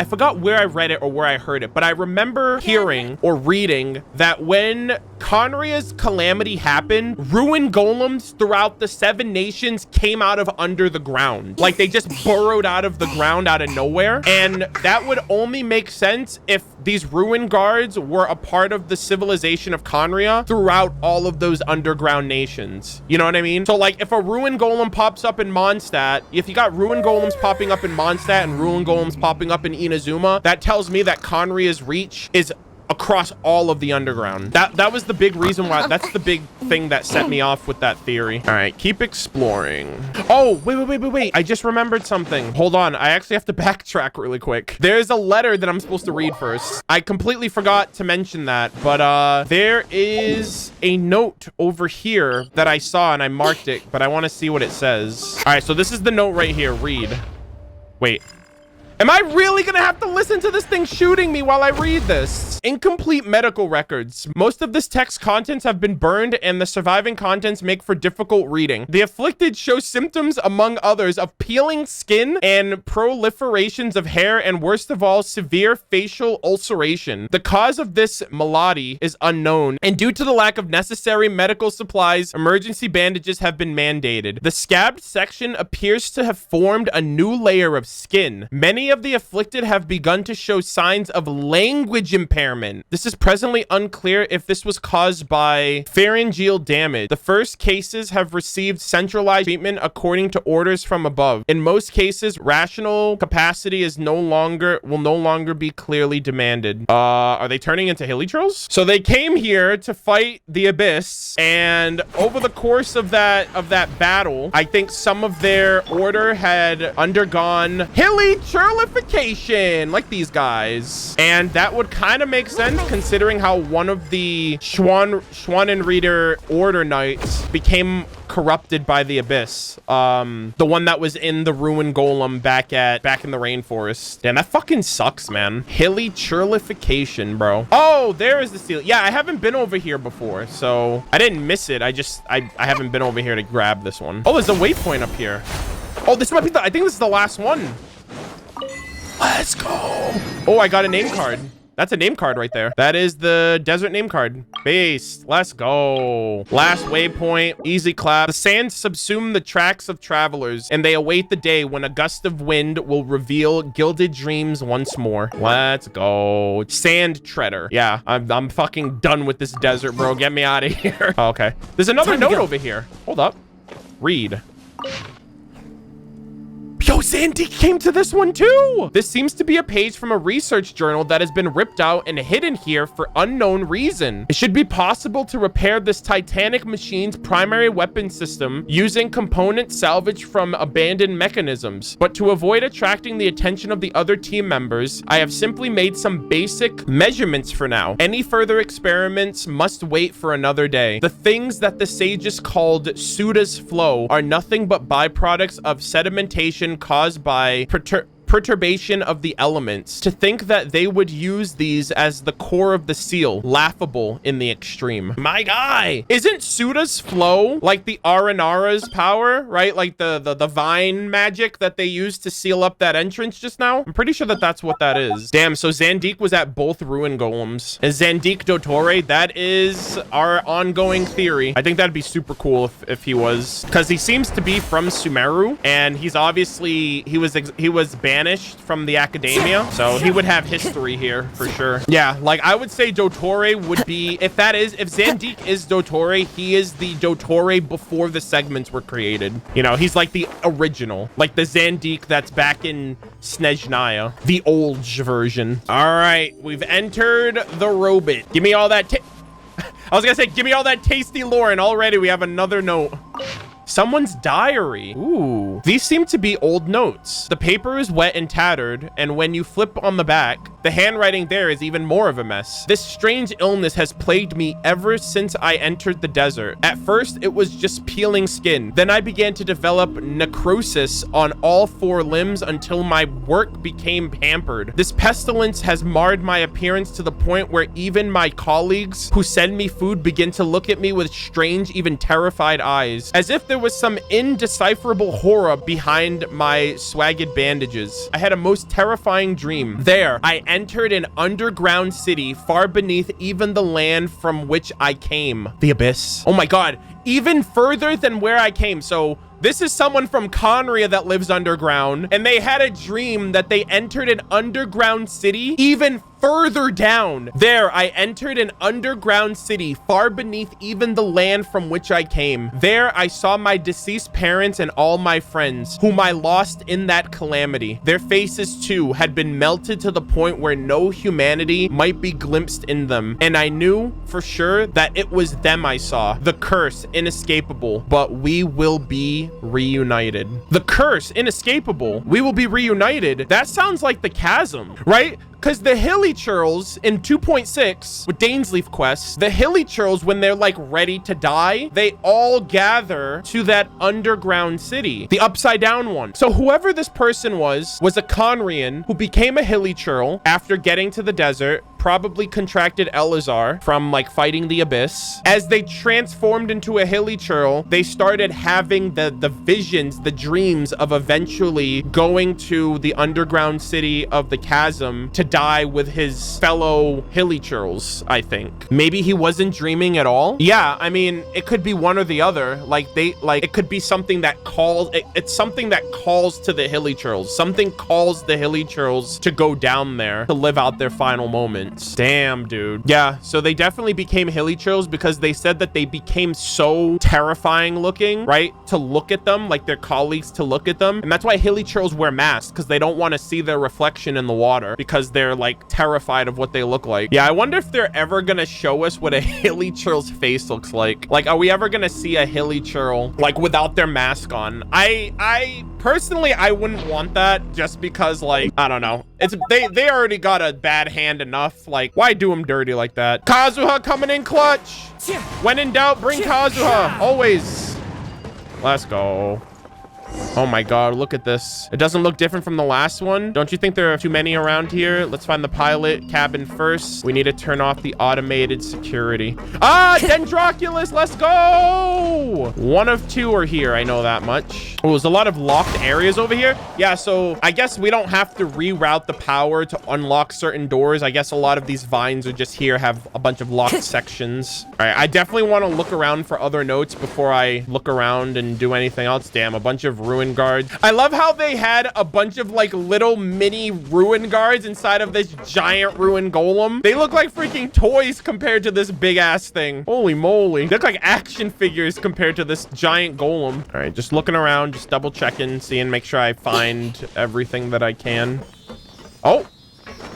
forgot where I read it or where I heard it, but I remember hearing or reading that when Khaenri'ah's calamity happened, ruin golems throughout the 7 nations came out of under the ground. Like they just burrowed out of the ground out of nowhere. And that would only make sense if these ruin guards were a part of the civilization of Khaenri'ah throughout all of those underground nations. You know what I mean? So like if a ruin golem pops up in Mondstadt, if you got ruin golems popping up in Mondstadt and ruin golems popping up in Inazuma, that tells me that Khaenri'ah's reach is across all of the underground. That was the big reason why. That's the big thing that set me off with that theory. All right, keep exploring. Oh, wait. I just remembered something. Hold on. I actually have to backtrack really quick. There's a letter that I'm supposed to read first. I completely forgot to mention that, but there is a note over here that I saw and I marked it, but I want to see what it says. All right, so this is the note right here. Read. Wait. Am I really gonna have to listen to this thing shooting me while I read this? Incomplete medical records. Most of this text contents have been burned and the surviving contents make for difficult reading. The afflicted show symptoms, among others, of peeling skin and proliferations of hair and, worst of all, severe facial ulceration. The cause of this malady is unknown, and due to the lack of necessary medical supplies, emergency bandages have been mandated. The scabbed section appears to have formed a new layer of skin. Many of the afflicted have begun to show signs of language impairment. This is presently unclear if this was caused by pharyngeal damage. The first cases have received centralized treatment according to orders from above. In most cases, rational capacity will no longer be clearly demanded. Are they turning into hilichurls? So they came here to fight the Abyss, and over the course of that battle, I think some of their order had undergone hilichurlification, like these guys. And that would kind of make sense considering how one of the Schwanenrieder Order Knights became corrupted by the Abyss. The one that was in the ruined golem back in the rainforest. Damn, that fucking sucks, man. Hilichurlification, bro. Oh, there is the seal. Yeah, I haven't been over here before, so I didn't miss it. I haven't been over here to grab this one. Oh, there's a waypoint up here. Oh, this might be I think this is the last one. Let's go. Oh, I got a name card. That's a name card right there. That is the desert name card. Base. Let's go. Last waypoint. Easy clap. The sands subsume the tracks of travelers, and they await the day when a gust of wind will reveal gilded dreams once more. Let's go. Sand treader. Yeah, I'm fucking done with this desert, bro. Get me out of here. Oh, okay. There's another note over here. Hold up. Read. Yo, Zandik came to this one too. This seems to be a page from a research journal that has been ripped out and hidden here for unknown reason. It should be possible to repair this Titanic machine's primary weapon system using components salvaged from abandoned mechanisms. But to avoid attracting the attention of the other team members, I have simply made some basic measurements for now. Any further experiments must wait for another day. The things that the sages called Suda's flow are nothing but byproducts of sedimentation caused by perturbation of the elements. To think that they would use these as the core of the seal, laughable in the extreme. My guy, isn't Suda's flow like the Aranara's power, right? Like the vine magic that they used to seal up that entrance just now? I'm pretty sure that that's what that is. Damn, so Zandik was at both ruin golems. Is Zandik Dottore? That is our ongoing theory. I think that'd be super cool if he was, because he seems to be from Sumeru, and he's obviously, he was banished from the academia, so he would have history here for sure. Yeah, like I would say Dottore would be, if Zandik is Dottore, he is the Dottore before the segments were created. You know, he's like the original, like the Zandik that's back in Snezhnaya, the old version. All right, we've entered the robot. Give me all that I was gonna say, give me all that tasty lore, and already we have another note. Someone's diary. Ooh. These seem to be old notes. The paper is wet and tattered, and when you flip on the back, the handwriting there is even more of a mess. This strange illness has plagued me ever since I entered the desert. At first, it was just peeling skin. Then I began to develop necrosis on all 4 limbs until my work became hampered. This pestilence has marred my appearance to the point where even my colleagues who send me food begin to look at me with strange, even terrified eyes, as if there was some indecipherable horror behind my swagged bandages. I had a most terrifying dream. There, I entered an underground city far beneath even the land from which I came. The Abyss. Oh my God. even further than where I came. So this is someone from Khaenri'ah that lives underground, and they had a dream that they entered an underground city even further down. There, I entered an underground city far beneath even the land from which I came. There, I saw my deceased parents and all my friends, whom I lost in that calamity. Their faces, too, had been melted to the point where no humanity might be glimpsed in them. And I knew for sure that it was them I saw. The curse, inescapable, but we will be reunited. The curse, inescapable. We will be reunited. That sounds like the chasm, right? Because the Hilly Churls in 2.6 with Dainsleaf quests, the Hilly Churls, when they're like ready to die, they all gather to that underground city, the upside down one. So whoever this person was a Khaenri'ah who became a Hilly Churl after getting to the desert, probably contracted Elazar from like fighting the abyss. As they transformed into a Hilly Churl, they started having the visions, the dreams of eventually going to the underground city of the chasm to die with his fellow Hilly Churls, I think. Maybe he wasn't dreaming at all. Yeah, I mean, it could be one or the other. Like it could be something that calls, it's something that calls to the Hilly Churls. Something calls the Hilly Churls to go down there to live out their final moments. Damn, dude. Yeah, so they definitely became Hilly Churls because they said that they became so terrifying looking, right? To look at them, like their colleagues to look at them. And that's why Hilly Churls wear masks, because they don't want to see their reflection in the water because they're like terrified of what they look like. Yeah, I wonder if they're ever gonna show us what a Hilly Churl's face looks like. Like, are we ever gonna see a Hilly Churl like without their mask on? I personally, I wouldn't want that just because, like, I don't know. It's they already got a bad hand enough. Like, why do them dirty like that? Kazuha coming in clutch. When in doubt, bring Kazuha. Always. Let's go. Oh my god, look at this. It doesn't look different from the last one. Don't you think there are too many around here? Let's find the pilot cabin first. We need to turn off the automated security. Ah, Dendroculus, let's go! One of two are here, I know that much. Oh, there's a lot of locked areas over here. Yeah, so I guess we don't have to reroute the power to unlock certain doors. I guess a lot of these vines are just here, have a bunch of locked sections. All right, I definitely want to look around for other notes before I look around and do anything else. Damn, a bunch of ruin guards. I love how they had a bunch of like little mini ruin guards inside of this giant ruin golem. They look like freaking toys compared to this big ass thing. Holy moly. They look like action figures compared to this giant golem. All right, just looking around, just double checking, seeing, make sure I find everything that I can. Oh,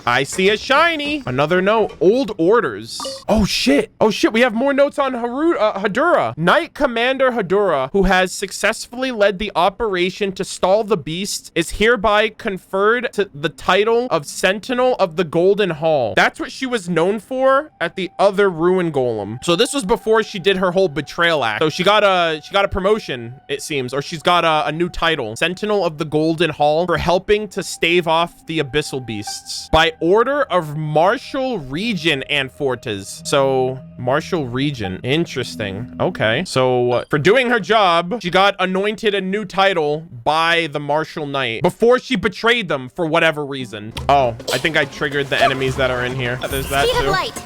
I see a shiny. Another note. Old orders. Oh shit. Oh shit. We have more notes on Hadura. Knight Commander Hadura, who has successfully led the operation to stall the beast, is hereby conferred to the title of Sentinel of the Golden Hall. That's what she was known for at the other ruin golem. So this was before she did her whole betrayal act. So she got a promotion, it seems, or she's got a new title, Sentinel of the Golden Hall, for helping to stave off the abyssal beasts by order of Marshal Regent Anfortes. So Marshal Regent, interesting. Okay, so for doing her job, she got anointed a new title by the Marshal Knight before she betrayed them for whatever reason. Oh, I think I triggered the enemies that are in here. There's that Speed too. of light.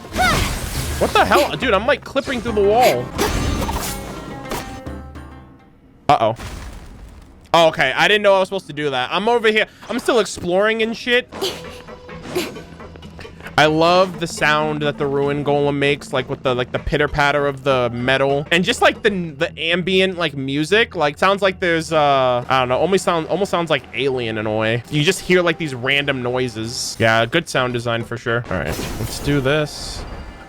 What the hell, dude? I'm like clipping through the wall. Uh-oh. Oh, okay, I didn't know I was supposed to do that. I'm over here. I'm still exploring and shit. I love the sound that the ruin golem makes, like with the pitter patter of the metal, and just like the ambient like music, like sounds like there's I don't know, almost sounds like Alien in a way. You just hear like these random noises. Yeah, good sound design for sure. All right, let's do this.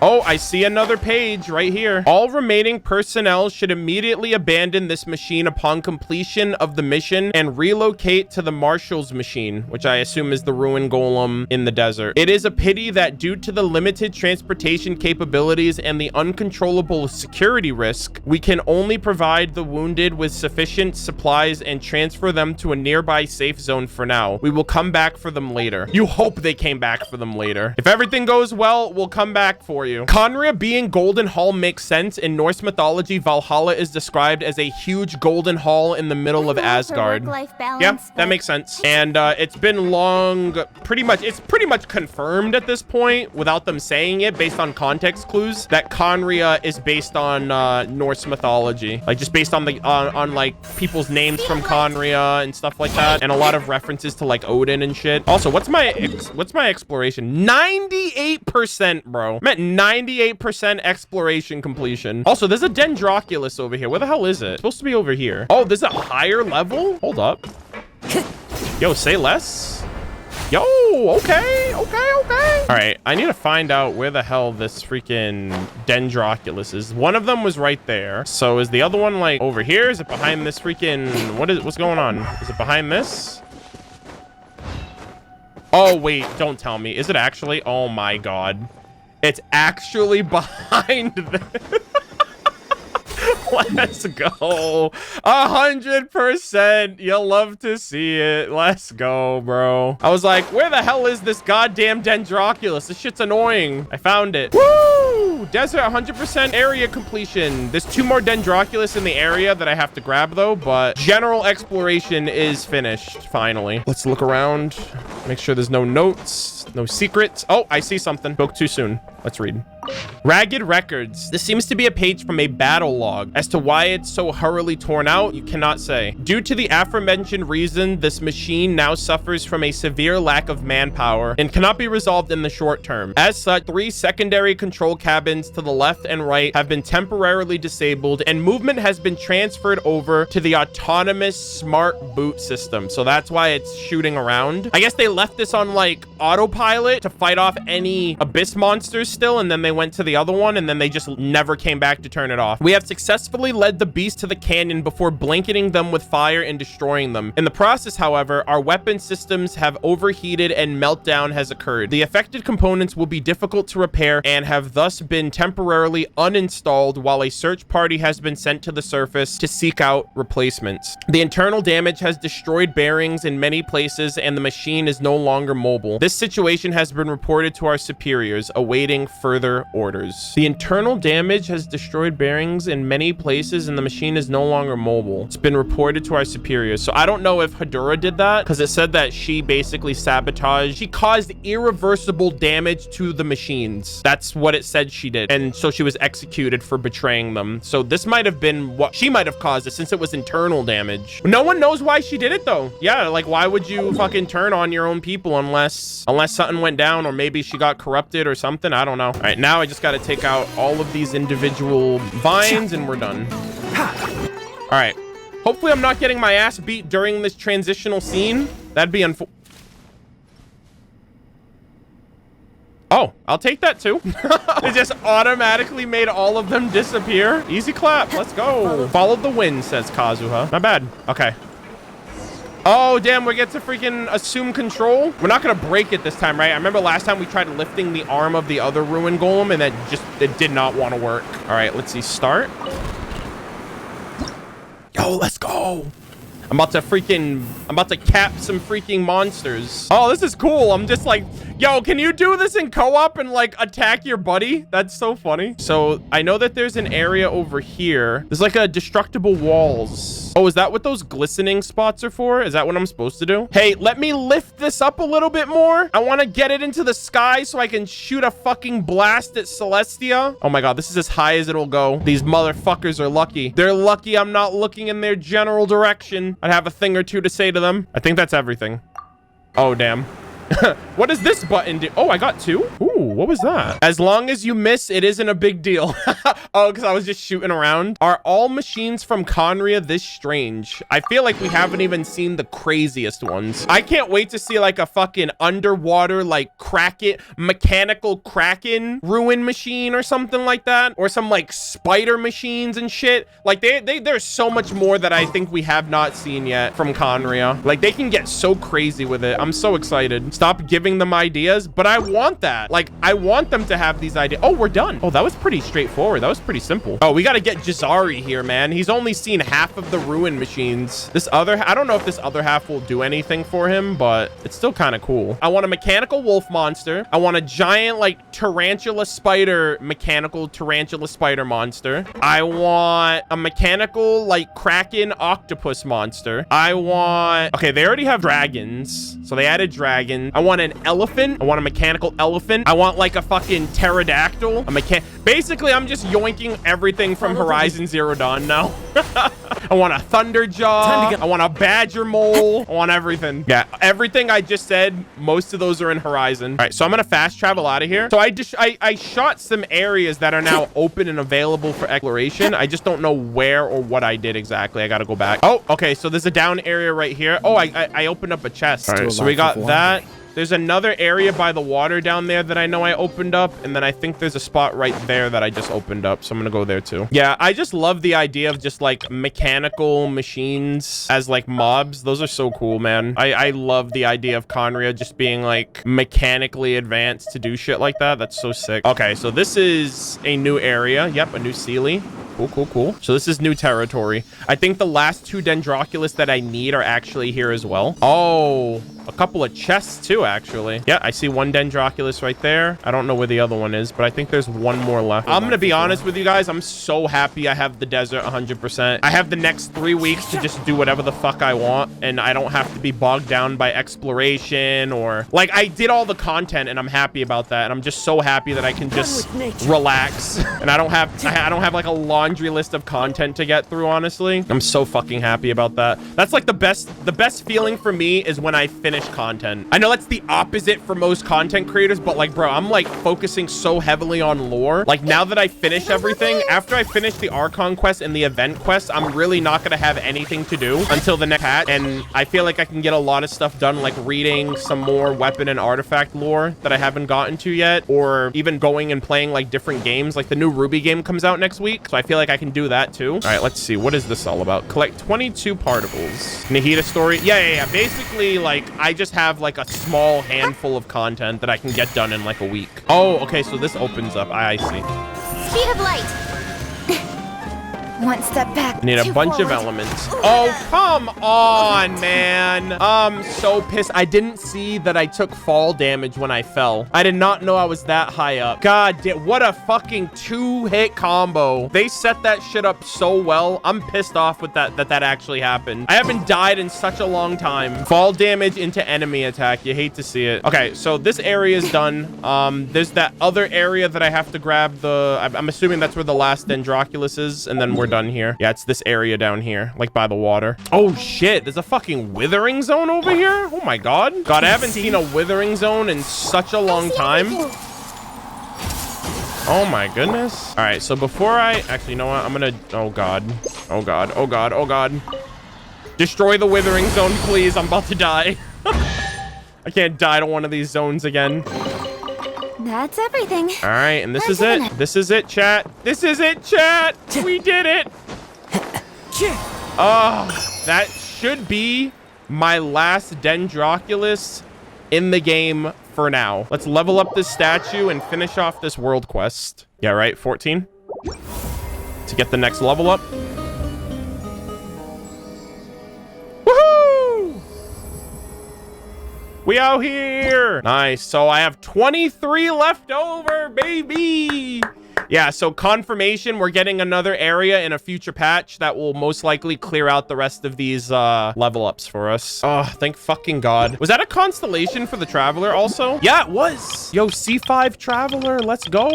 Oh, I see another page right here. All remaining personnel should immediately abandon this machine upon completion of the mission and relocate to the Marshal's machine, which I assume is the ruin golem in the desert. It is a pity that due to the limited transportation capabilities and the uncontrollable security risk, we can only provide the wounded with sufficient supplies and transfer them to a nearby safe zone for now. We will come back for them later. You hope they came back for them later. If everything goes well, we'll come back for you. you. Khaenri'ah being golden hall makes sense. In Norse mythology, Valhalla is described as a huge golden hall in the middle of Asgard. Yeah, that makes sense. And it's been long, it's pretty much confirmed at this point without them saying it based on context clues that Khaenri'ah is based on Norse mythology. Like just based on the on like people's names from Khaenri'ah and stuff like that, and a lot of references to like Odin and shit. Also, what's my exploration? 98%, bro. I'm at 98% exploration completion. Also, there's a Dendroculus over here. Where the hell is it? It's supposed to be over here. Oh, there's a higher level? Hold up. Yo, say less. Yo, okay. All right, I need to find out where the hell this freaking Dendroculus is. One of them was right there. So is the other one like over here? Is it behind this freaking, what's going on? Is it behind this? Oh, wait, don't tell me. Is it actually? Oh my God. It's actually behind this. Let's go. 100%. You'll love to see it. Let's go, bro. I was like, where the hell is this goddamn Dendroculus? This shit's annoying. I found it. Woo! Desert 100% area completion. There's 2 more Dendroculus in the area that I have to grab though, but general exploration is finished finally. Let's look around. Make sure there's no notes, no secrets. Oh, I see something. Spoke too soon. Let's read. Ragged records. This seems to be a page from a battle log. As to why it's so hurriedly torn out, you cannot say. Due to the aforementioned reason, this machine now suffers from a severe lack of manpower and cannot be resolved in the short term. As such, 3 secondary control cabins to the left and right have been temporarily disabled, and movement has been transferred over to the autonomous smart boot system. So that's why it's shooting around. I guess they left this on like autopilot to fight off any abyss monsters still, and then they went to the other one, and then they just never came back to turn it off. We have successfully led the beast to the canyon before blanketing them with fire and destroying them. In the process, however, our weapon systems have overheated and meltdown has occurred. The affected components will be difficult to repair and have thus been temporarily uninstalled while a search party has been sent to the surface to seek out replacements. The internal damage has destroyed bearings in many places, and the machine is no longer mobile. This situation has been reported to our superiors, awaiting further orders. The internal damage has destroyed bearings in many places, and the machine is no longer mobile. It's been reported to our superiors. So I don't know if Hedora did that, because it said that she basically sabotaged. She caused irreversible damage to the machines. That's what it said she did. And so she was executed for betraying them. So this might have been what she might have caused it, since it was internal damage. No one knows why she did it though. Yeah, like why would you fucking turn on your own people unless something went down, or maybe she got corrupted or something? I don't know. All right, now I just got to take out all of these individual vines and we're done. All right. Hopefully I'm not getting my ass beat during this transitional scene. That'd be Oh, I'll take that too. It just automatically made all of them disappear. Easy clap. Let's go. Follow the wind, says Kazuha. Not bad. Okay. Oh, damn, we get to freaking assume control. We're not going to break it this time, right? I remember last time we tried lifting the arm of the other ruin golem, and it did not want to work. All right, let's see. Start. Yo, let's go. I'm about to cap some freaking monsters. Oh, this is cool. I'm just like, yo, can you do this in co-op and like attack your buddy? That's so funny. So I know that there's an area over here. There's like a destructible walls. Oh, is that what those glistening spots are for? Is that what I'm supposed to do? Hey, let me lift this up a little bit more. I want to get it into the sky so I can shoot a fucking blast at Celestia. Oh my God, this is as high as it'll go. These motherfuckers are lucky. They're lucky I'm not looking in their general direction. I'd have a thing or two to say to them. I think that's everything. Oh, damn. What does this button do? Oh, I got 2. Ooh, what was that? As long as you miss, it isn't a big deal. Oh, because I was just shooting around. Are all machines from Khaenri'ah this strange? I feel like we haven't even seen the craziest ones. I can't wait to see like a fucking underwater, like mechanical kraken ruin machine or something like that. Or some like spider machines and shit. Like there's so much more that I think we have not seen yet from Khaenri'ah. Like they can get so crazy with it. I'm so excited. stop giving them ideas, but I want that. Like, I want them to have these ideas. Oh, we're done. Oh, that was pretty straightforward. That was pretty simple. Oh, we got to get Dahri here, man. He's only seen half of the ruin machines. This other, I don't know if this other half will do anything for him, but it's still kind of cool. I want a mechanical wolf monster. I want a giant, like, tarantula spider, mechanical tarantula spider monster. I want a mechanical, like, kraken octopus monster. I want, okay, they already have dragons, so they added dragon. I want an elephant. I want a mechanical elephant. I want like a fucking pterodactyl. Basically, I'm just yoinking everything from Horizon Zero Dawn now. I want a thunderjaw. I want a badger mole. I want everything. Yeah, everything I just said, most of those are in Horizon. All right, so I'm gonna fast travel out of here. So I shot some areas that are now open and available for exploration. I just don't know where or what I did exactly. I gotta go back. Oh, okay, so there's a down area right here. Oh, I opened up a chest. All right, so we got that. There's another area by the water down there that I know I opened up. And then I think there's a spot right there that I just opened up. So I'm going to go there too. Yeah, I just love the idea of just like mechanical machines as like mobs. Those are so cool, man. I love the idea of Khaenri'ah just being like mechanically advanced to do shit like that. That's so sick. Okay, so this is a new area. Yep, a new Sealy. Cool, cool, cool. So this is new territory. I think the last two Dendroculus that I need are actually here as well. Oh, a couple of chests too, actually. Yeah, I see one Dendroculus right there. I don't know where the other one is, but I think there's one more left. I'm gonna be honest with you guys. I'm so happy I have the desert 100%. I have the next 3 weeks to just do whatever the fuck I want, and I don't have to be bogged down by exploration or like I did all the content, and I'm happy about that. And I'm just so happy that I can just relax, and I don't have like a laundry list of content to get through. Honestly, I'm so fucking happy about that. That's like the best feeling for me is when I finish content. I know that's the opposite for most content creators, but like, bro, I'm like focusing so heavily on lore. Like now that I finish everything, after I finish the Archon quest and the event quest, I'm really not gonna have anything to do until the next patch. And I feel like I can get a lot of stuff done, like reading some more weapon and artifact lore that I haven't gotten to yet, or even going and playing like different games. Like the new Ruby game comes out next week, so I feel like I can do that too. All right, let's see. What is this all about? Collect 22 particles. Nahida story. Yeah. Basically, like, I just have like a small handful of content that I can get done in like a week. Oh, okay. So this opens up. I see. Speed of light. One step back. I need a bunch of elements. Oh, come on, man. I'm so pissed. I didn't see that I took fall damage when I fell. I did not know I was that high up. God damn, what a fucking 2-hit combo. They set that shit up so well. I'm pissed off with that actually happened. I haven't died in such a long time. Fall damage into enemy attack. You hate to see it. Okay, so this area is done. There's that other area that I have to grab I'm assuming that's where the last Dendroculus is, and then we're done here. Yeah, it's this area down here, like by the water. Oh shit, there's a fucking withering zone over here. Oh my god. God, I haven't seen a withering zone in such a long time. Oh my goodness. All right, so before actually, you know what? I'm gonna, oh god. Destroy the withering zone, please. I'm about to die. I can't die to one of these zones again. That's everything. All right, and this is it. This is it, chat. This is it, chat. We did it. Oh, that should be my last Dendroculus in the game for now. Let's level up this statue and finish off this world quest. Yeah, right, 14. To get the next level up. We out here. Nice. So I have 23 left over, baby. Yeah, so confirmation, we're getting another area in a future patch that will most likely clear out the rest of these level ups for us. Oh, thank fucking God. Was that a constellation for the Traveler also? Yeah, it was. Yo, C5 Traveler, let's go.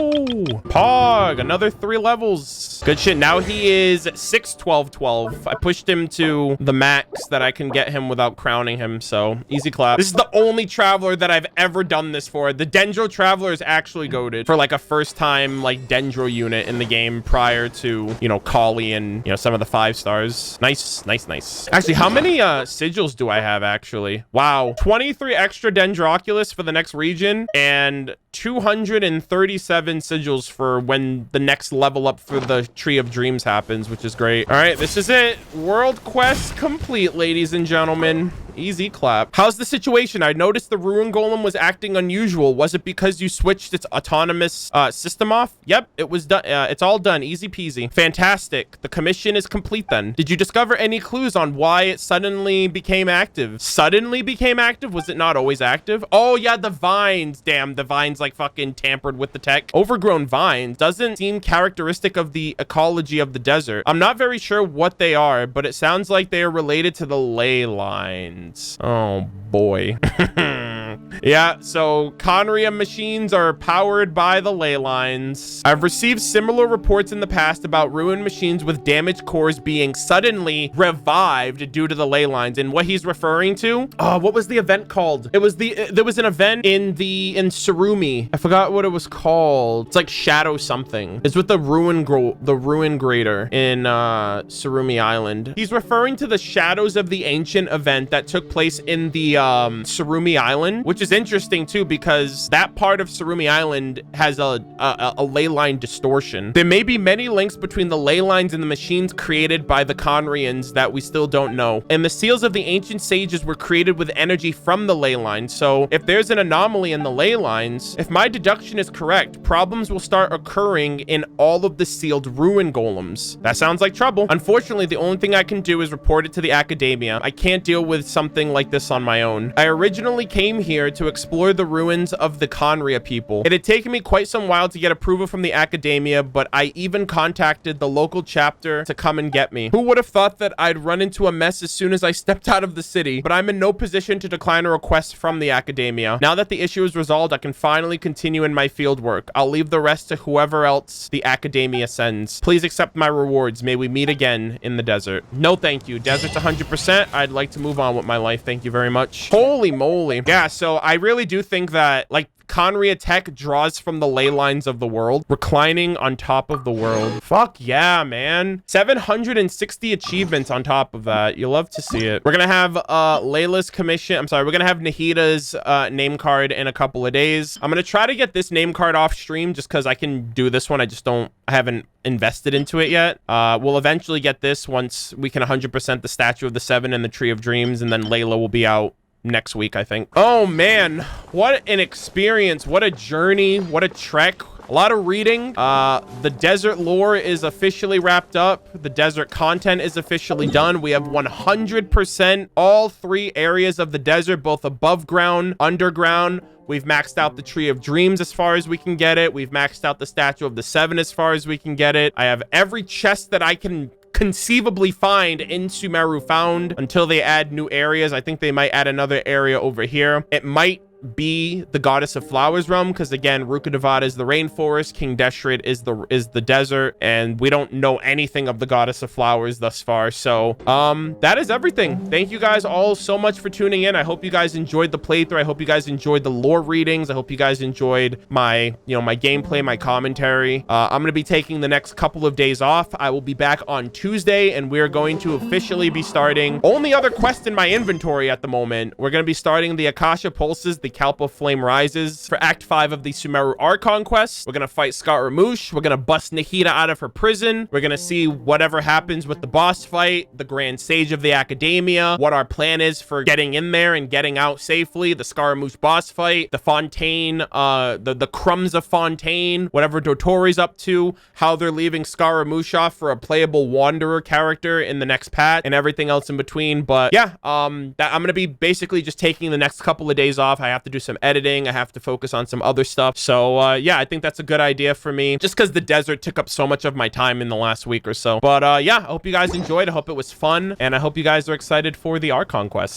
Pog, another 3 levels. Good shit. Now he is 6, 12, 12. I pushed him to the max that I can get him without crowning him, so easy clap. This is the only Traveler that I've ever done this for. The Dendro Traveler is actually goated for like a first time like Dendro unit in the game prior to, you know, Kali and, you know, some of the 5 stars. Nice. Actually, how many sigils do I have actually? Wow. 23 extra Dendroculus for the next region and 237 sigils for when the next level up for the Tree of Dreams happens, which is great. All right, this is it. World quest complete, ladies and gentlemen. Easy clap. How's the situation? I noticed the ruin golem was acting unusual. Was it because you switched its autonomous system off? Yep, it was done. It's all done. Easy peasy. Fantastic. The commission is complete then. Did you discover any clues on why it suddenly became active? Suddenly became active? Was it not always active? Oh yeah, the vines. Damn, the vines like fucking tampered with the tech. Overgrown vines doesn't seem characteristic of the ecology of the desert. I'm not very sure what they are, but it sounds like they are related to the ley lines. Oh boy. Yeah, so Khaenri'ah machines are powered by the ley lines. I've received similar reports in the past about ruined machines with damaged cores being suddenly revived due to the ley lines. And what he's referring to, what was the event called? There was an event in Surumi. I forgot what it was called. It's like Shadow something. It's with the ruin grader in Surumi Island. He's referring to the Shadows of the Ancient event that took place in the Surumi Island, which is interesting too because that part of Surumi Island has a ley line distortion. There may be many links between the ley lines and the machines created by the Khaenri'ahs that we still don't know. And the seals of the ancient sages were created with energy from the ley lines. So if there's an anomaly in the ley lines, if my deduction is correct, problems will start occurring in all of the sealed ruin golems. That sounds like trouble. Unfortunately, the only thing I can do is report it to the academia. I can't deal with something like this on my own. I originally came here to explore the ruins of the Khaenri'ah people. It had taken me quite some while to get approval from the academia, but I even contacted the local chapter to come and get me. Who would have thought that I'd run into a mess as soon as I stepped out of the city? But I'm in no position to decline a request from the academia. Now that the issue is resolved, I can finally continue in my field work. I'll leave the rest to whoever else the academia sends. Please accept my rewards. May we meet again in the desert. No, thank you. Desert's 100%. I'd like to move on with my life. Thank you very much. Holy moly. Yeah, so I really do think that, like, Khaenri'ah tech draws from the ley lines of the world, reclining on top of the world. Fuck yeah, man. 760 achievements on top of that. You love to see it. We're gonna have Layla's commission. I'm sorry, we're gonna have Nahida's name card in a couple of days. I'm gonna try to get this name card off stream just because I can do this one. I haven't invested into it yet. We'll eventually get this once we can 100% the Statue of the Seven and the Tree of Dreams, and then Layla will be out next week, I think. Oh man, what an experience, what a journey, what a trek. A lot of reading. The desert lore is officially wrapped up. The desert content is officially done. We have 100% all three areas of the desert, both above ground, underground. We've maxed out the Tree of Dreams as far as we can get it. We've maxed out the Statue of the Seven as far as we can get it. I have every chest that I can conceivably find in Sumeru found until they add new areas. I think they might add another area over here. It might be the Goddess of Flowers realm because again, Rukkhadevata is the rainforest, King Deshret is the desert, and we don't know anything of the Goddess of Flowers thus far. So that is everything. Thank you guys all so much for tuning in. I hope you guys enjoyed the playthrough. I hope you guys enjoyed the lore readings. I hope you guys enjoyed my my gameplay, my commentary. I'm gonna be taking the next couple of days off. I will be back on Tuesday, and we're going to officially be starting only other quest in my inventory at the moment. We're gonna be starting the Akasha Pulses, the Kalpa Flame Rises for Act 5 of the Sumeru Archon quest. We're gonna fight Scaramouche. We're gonna bust Nahida out of her prison. We're gonna see whatever happens with the boss fight, the Grand Sage of the Academia, what our plan is for getting in there and getting out safely, the Scaramouche boss fight, the Fontaine, the Crumbs of Fontaine, whatever Dotori's up to, how they're leaving Scaramouche off for a playable Wanderer character in the next patch, and everything else in between. But yeah, I'm gonna be basically just taking the next couple of days off. I have to do some editing. I have to focus on some other stuff. So yeah, I think that's a good idea for me just because the desert took up so much of my time in the last week or so. But yeah, I hope you guys enjoyed. I hope it was fun, and I hope you guys are excited for the Archon quest.